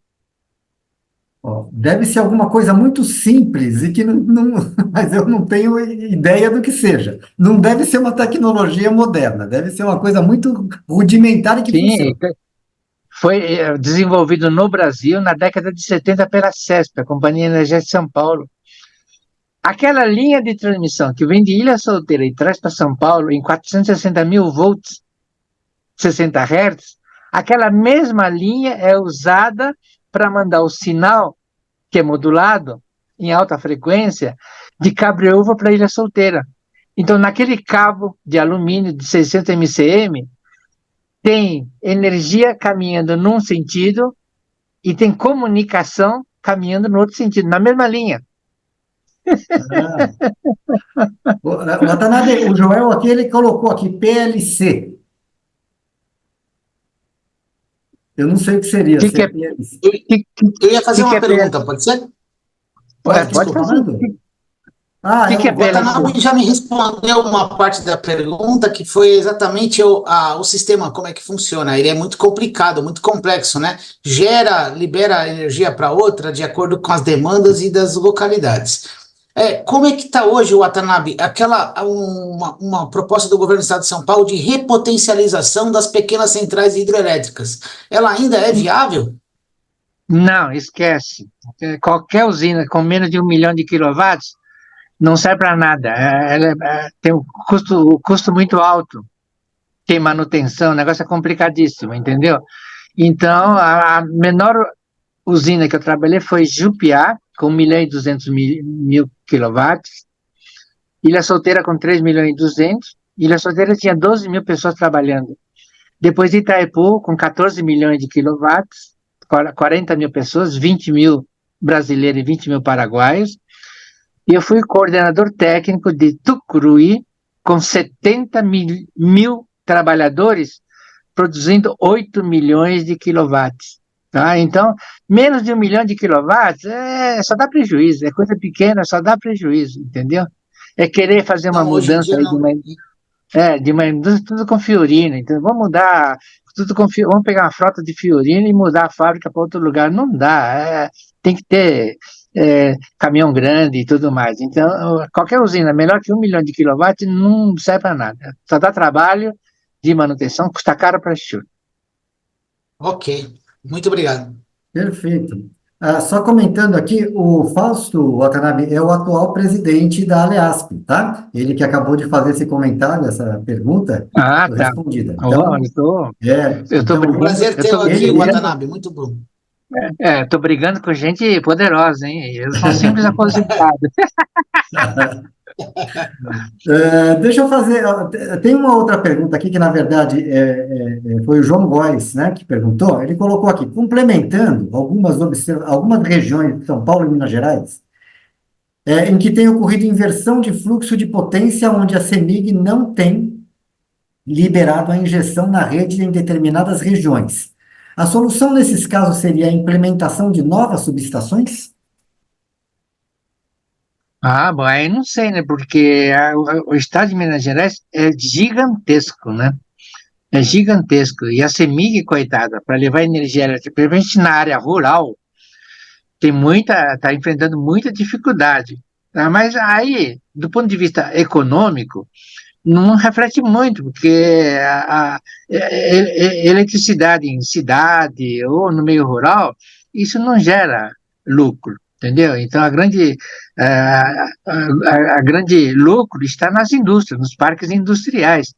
Deve ser alguma coisa muito simples e que mas eu não tenho ideia do que seja. Não deve ser uma tecnologia moderna, deve ser uma coisa muito rudimentar e que funciona. Foi desenvolvido no Brasil na década de 70 pela CESP, a Companhia Energética de São Paulo. Aquela linha de transmissão que vem de Ilha Solteira e traz para São Paulo em 460 mil volts, 60 Hz, aquela mesma linha é usada para mandar o sinal, que é modulado, em alta frequência, de Cabreúva para Ilha Solteira. Então, naquele cabo de alumínio de 600 MCM, tem energia caminhando num sentido e tem comunicação caminhando no outro sentido, na mesma linha. Watanabe, o Joel aqui, ele colocou aqui PLC. Eu não sei o que seria. Que é Eu ia fazer uma pergunta, pode ser? Pode fazer. Ah, que é O PLC? Watanabe já me respondeu uma parte da pergunta que foi exatamente o sistema, como é que funciona. Ele é muito complicado, muito complexo, né? Libera energia para outra de acordo com as demandas e das localidades. Como é que está hoje o Watanabe? Uma proposta do governo do Estado de São Paulo de repotencialização das pequenas centrais hidrelétricas. Ela ainda é viável? Não, esquece. Qualquer usina com menos de 1 milhão de quilowatts não serve para nada. Tem um custo muito alto, tem manutenção, o negócio é complicadíssimo, entendeu? Então, a menor usina que eu trabalhei foi Jupiá, com 1.200.000 quilowatts, Ilha Solteira com 3.200.000, Ilha Solteira tinha 12 mil pessoas trabalhando. Depois Itaipu, com 14 milhões de quilowatts, 40 mil pessoas, 20 mil brasileiros e 20 mil paraguaios. E eu fui coordenador técnico de Tucuruí, com 70 mil trabalhadores, produzindo 8 milhões de quilowatts. Tá? Então, menos de 1 milhão de quilowatts só dá prejuízo, é coisa pequena, só dá prejuízo, entendeu? É querer fazer uma Então, hoje em mudança dia aí não. de uma indústria tudo com Fiorina, então vamos mudar vamos pegar uma frota de Fiorina e mudar a fábrica para outro lugar, não dá, tem que ter caminhão grande e tudo mais, então qualquer usina melhor que 1 milhão de quilowatts não serve para nada, só dá trabalho de manutenção, custa caro para chuva. Ok, muito obrigado. Perfeito. Só comentando aqui, o Fausto Watanabe é o atual presidente da Aleasp, tá? Ele que acabou de fazer esse comentário, essa pergunta, Ah, foi tá. respondida. Oh, Então, eu tô É um brigando, prazer eu tô tê-lo aqui, ele, Watanabe. Muito bom. tô brigando com gente poderosa, hein? Eu sou um simples aposentado. deixa eu fazer. Tem uma outra pergunta aqui que, na verdade, foi o João Góes, né, que perguntou. Ele colocou aqui, complementando algumas regiões de São Paulo e Minas Gerais, em que tem ocorrido inversão de fluxo de potência, onde a CEMIG não tem liberado a injeção na rede em determinadas regiões. A solução nesses casos seria a implementação de novas subestações? Ah, bom, aí não sei, né? Porque o estado de Minas Gerais é gigantesco, né? É gigantesco. E a CEMIG, coitada, para levar energia elétrica, principalmente na área rural, está enfrentando muita dificuldade. Tá? Mas aí, do ponto de vista econômico, não reflete muito, porque eletricidade em cidade ou no meio rural, isso não gera lucro, entendeu? Então, a grande lucro está nas indústrias, nos parques industriais.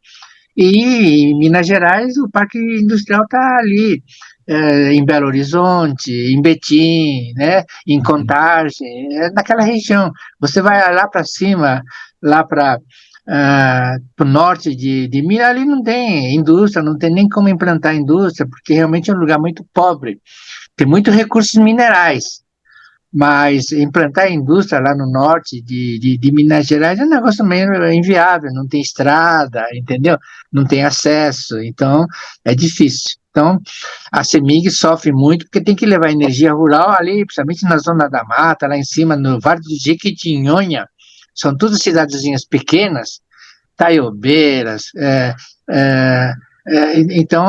E em Minas Gerais, o parque industrial está ali, em Belo Horizonte, em Betim, né, em Contagem, naquela região. Você vai lá para cima, lá para o norte de Minas, ali não tem indústria, não tem nem como implantar indústria, porque realmente é um lugar muito pobre. Tem muitos recursos minerais, mas implantar indústria lá no norte de Minas Gerais é um negócio meio inviável, não tem estrada, entendeu? Não tem acesso, então é difícil. Então, a CEMIG sofre muito porque tem que levar energia rural ali, principalmente na zona da mata, lá em cima, no Vale do Jequitinhonha. São todas cidadezinhas pequenas, taiobeiras, então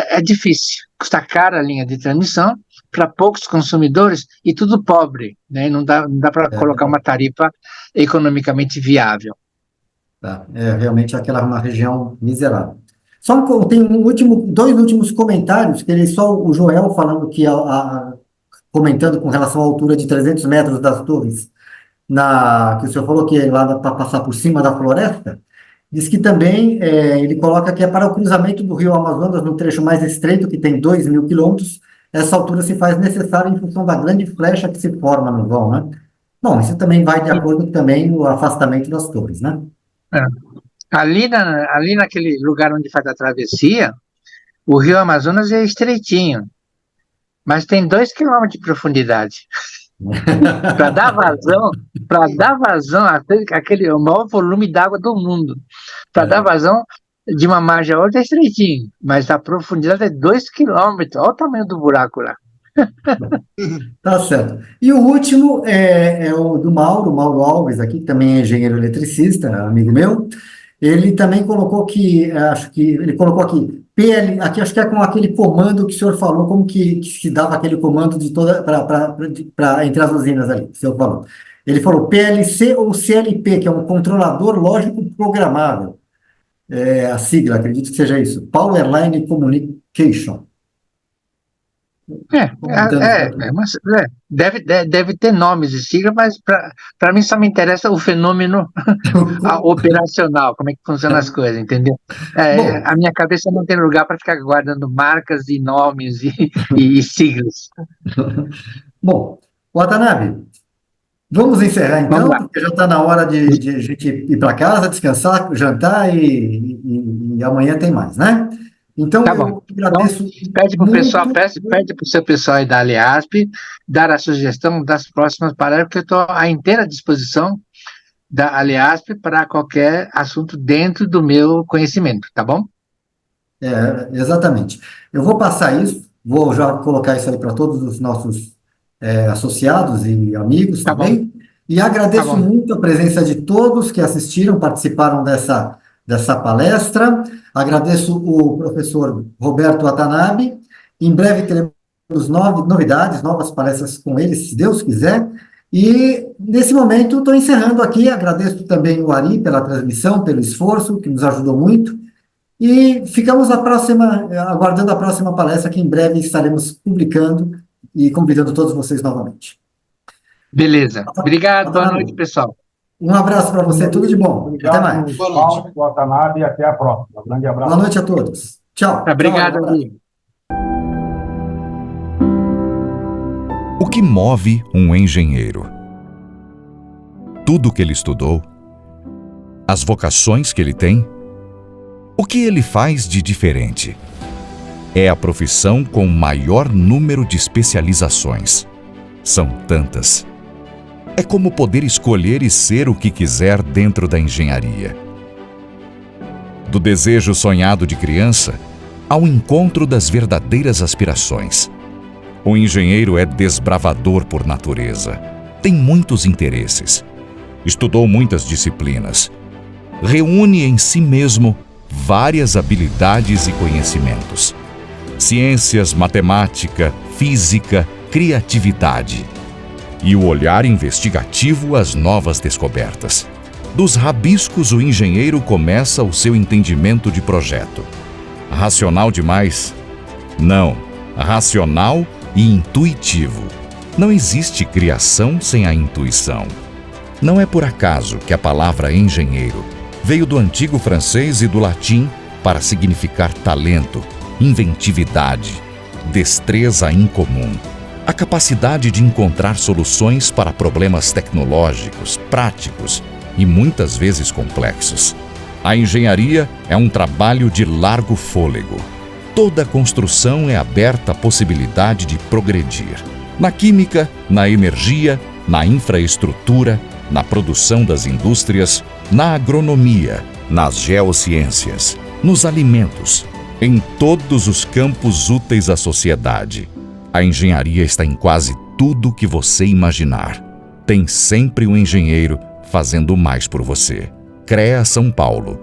é difícil. Custa cara a linha de transmissão, para poucos consumidores e tudo pobre, né? Não dá para colocar uma tarifa economicamente viável. Tá? Realmente aquela é uma região miserável. Tem dois últimos comentários, que só o Joel falando que, comentando com relação à altura de 300 metros das torres, que o senhor falou que é lá para passar por cima da floresta, diz que também ele coloca que é para o cruzamento do rio Amazonas no trecho mais estreito, que tem 2.000 quilômetros, essa altura se faz necessária em função da grande flecha que se forma no vão, né? Bom, isso também vai de acordo com também o afastamento das torres, né? É. Ali naquele lugar onde faz a travessia, o rio Amazonas é estreitinho, mas tem 2 quilômetros de profundidade. Para dar vazão aquele o maior volume d'água do mundo. Para dar vazão de uma margem a outra é estreitinho, mas a profundidade é 2 quilômetros. Olha o tamanho do buraco lá. Tá certo. E o último é o do Mauro Alves aqui, que também é engenheiro eletricista, amigo meu. Ele também colocou que, acho que, ele colocou aqui, PL, aqui acho que é com aquele comando que o senhor falou, como que se dava aquele comando de toda, entre as usinas ali, que o senhor falou. Ele falou PLC ou CLP, que é um controlador lógico programável. É a sigla, acredito que seja isso. Power Line Communication. Deve ter nomes de sigla, mas para mim só me interessa o fenômeno operacional, como é que funcionam as coisas, entendeu? Bom, A minha cabeça não tem lugar para ficar guardando marcas e nomes e siglas. bom, Watanabe, vamos encerrar Vamos então, lá. porque já está na hora de a gente ir para casa, descansar, jantar e amanhã tem mais, né? Então Tá bom. eu agradeço Pede para o pessoal, muito. pede para o seu pessoal aí da Aliasp dar a sugestão das próximas palestras, porque eu estou à inteira disposição da Aliasp para qualquer assunto dentro do meu conhecimento, tá bom? Exatamente. Eu vou passar isso, vou já colocar isso aí para todos os nossos associados e amigos Tá bom, também. E tá agradeço bom. muito a presença de todos que assistiram, participaram dessa palestra. Agradeço o professor Roberto Watanabe. Em breve teremos novidades, novas palestras com ele, se Deus quiser. E, nesse momento, estou encerrando aqui. Agradeço também o Ari pela transmissão, pelo esforço, que nos ajudou muito. E ficamos aguardando a próxima palestra, que em breve estaremos publicando e convidando todos vocês novamente. Beleza. Obrigado, boa Watanabe, noite, pessoal. um abraço para você, tudo de bom. Até mais. Obrigado, Paulo, Watanabe, e até a próxima. Grande abraço. Boa noite a todos. Tchau. Obrigado, Tchau, um abraço. Ari. O que move um engenheiro? Tudo que ele estudou? As vocações que ele tem? O que ele faz de diferente? É a profissão com maior número de especializações. São tantas. É como poder escolher e ser o que quiser dentro da engenharia. Do desejo sonhado de criança ao encontro das verdadeiras aspirações. O engenheiro é desbravador por natureza. Tem muitos interesses. Estudou muitas disciplinas. Reúne em si mesmo várias habilidades e conhecimentos. Ciências, matemática, física, criatividade. E o olhar investigativo às novas descobertas. Dos rabiscos, o engenheiro começa o seu entendimento de projeto. Racional demais? Não. Racional e intuitivo. Não existe criação sem a intuição. Não é por acaso que a palavra engenheiro veio do antigo francês e do latim para significar talento, inventividade, destreza incomum, a capacidade de encontrar soluções para problemas tecnológicos, práticos e muitas vezes complexos. A engenharia é um trabalho de largo fôlego. Toda construção é aberta à possibilidade de progredir. Na química, na energia, na infraestrutura, na produção das indústrias, na agronomia, nas geociências, nos alimentos, em todos os campos úteis à sociedade. A engenharia está em quase tudo que você imaginar. Tem sempre um engenheiro fazendo mais por você. CREA São Paulo,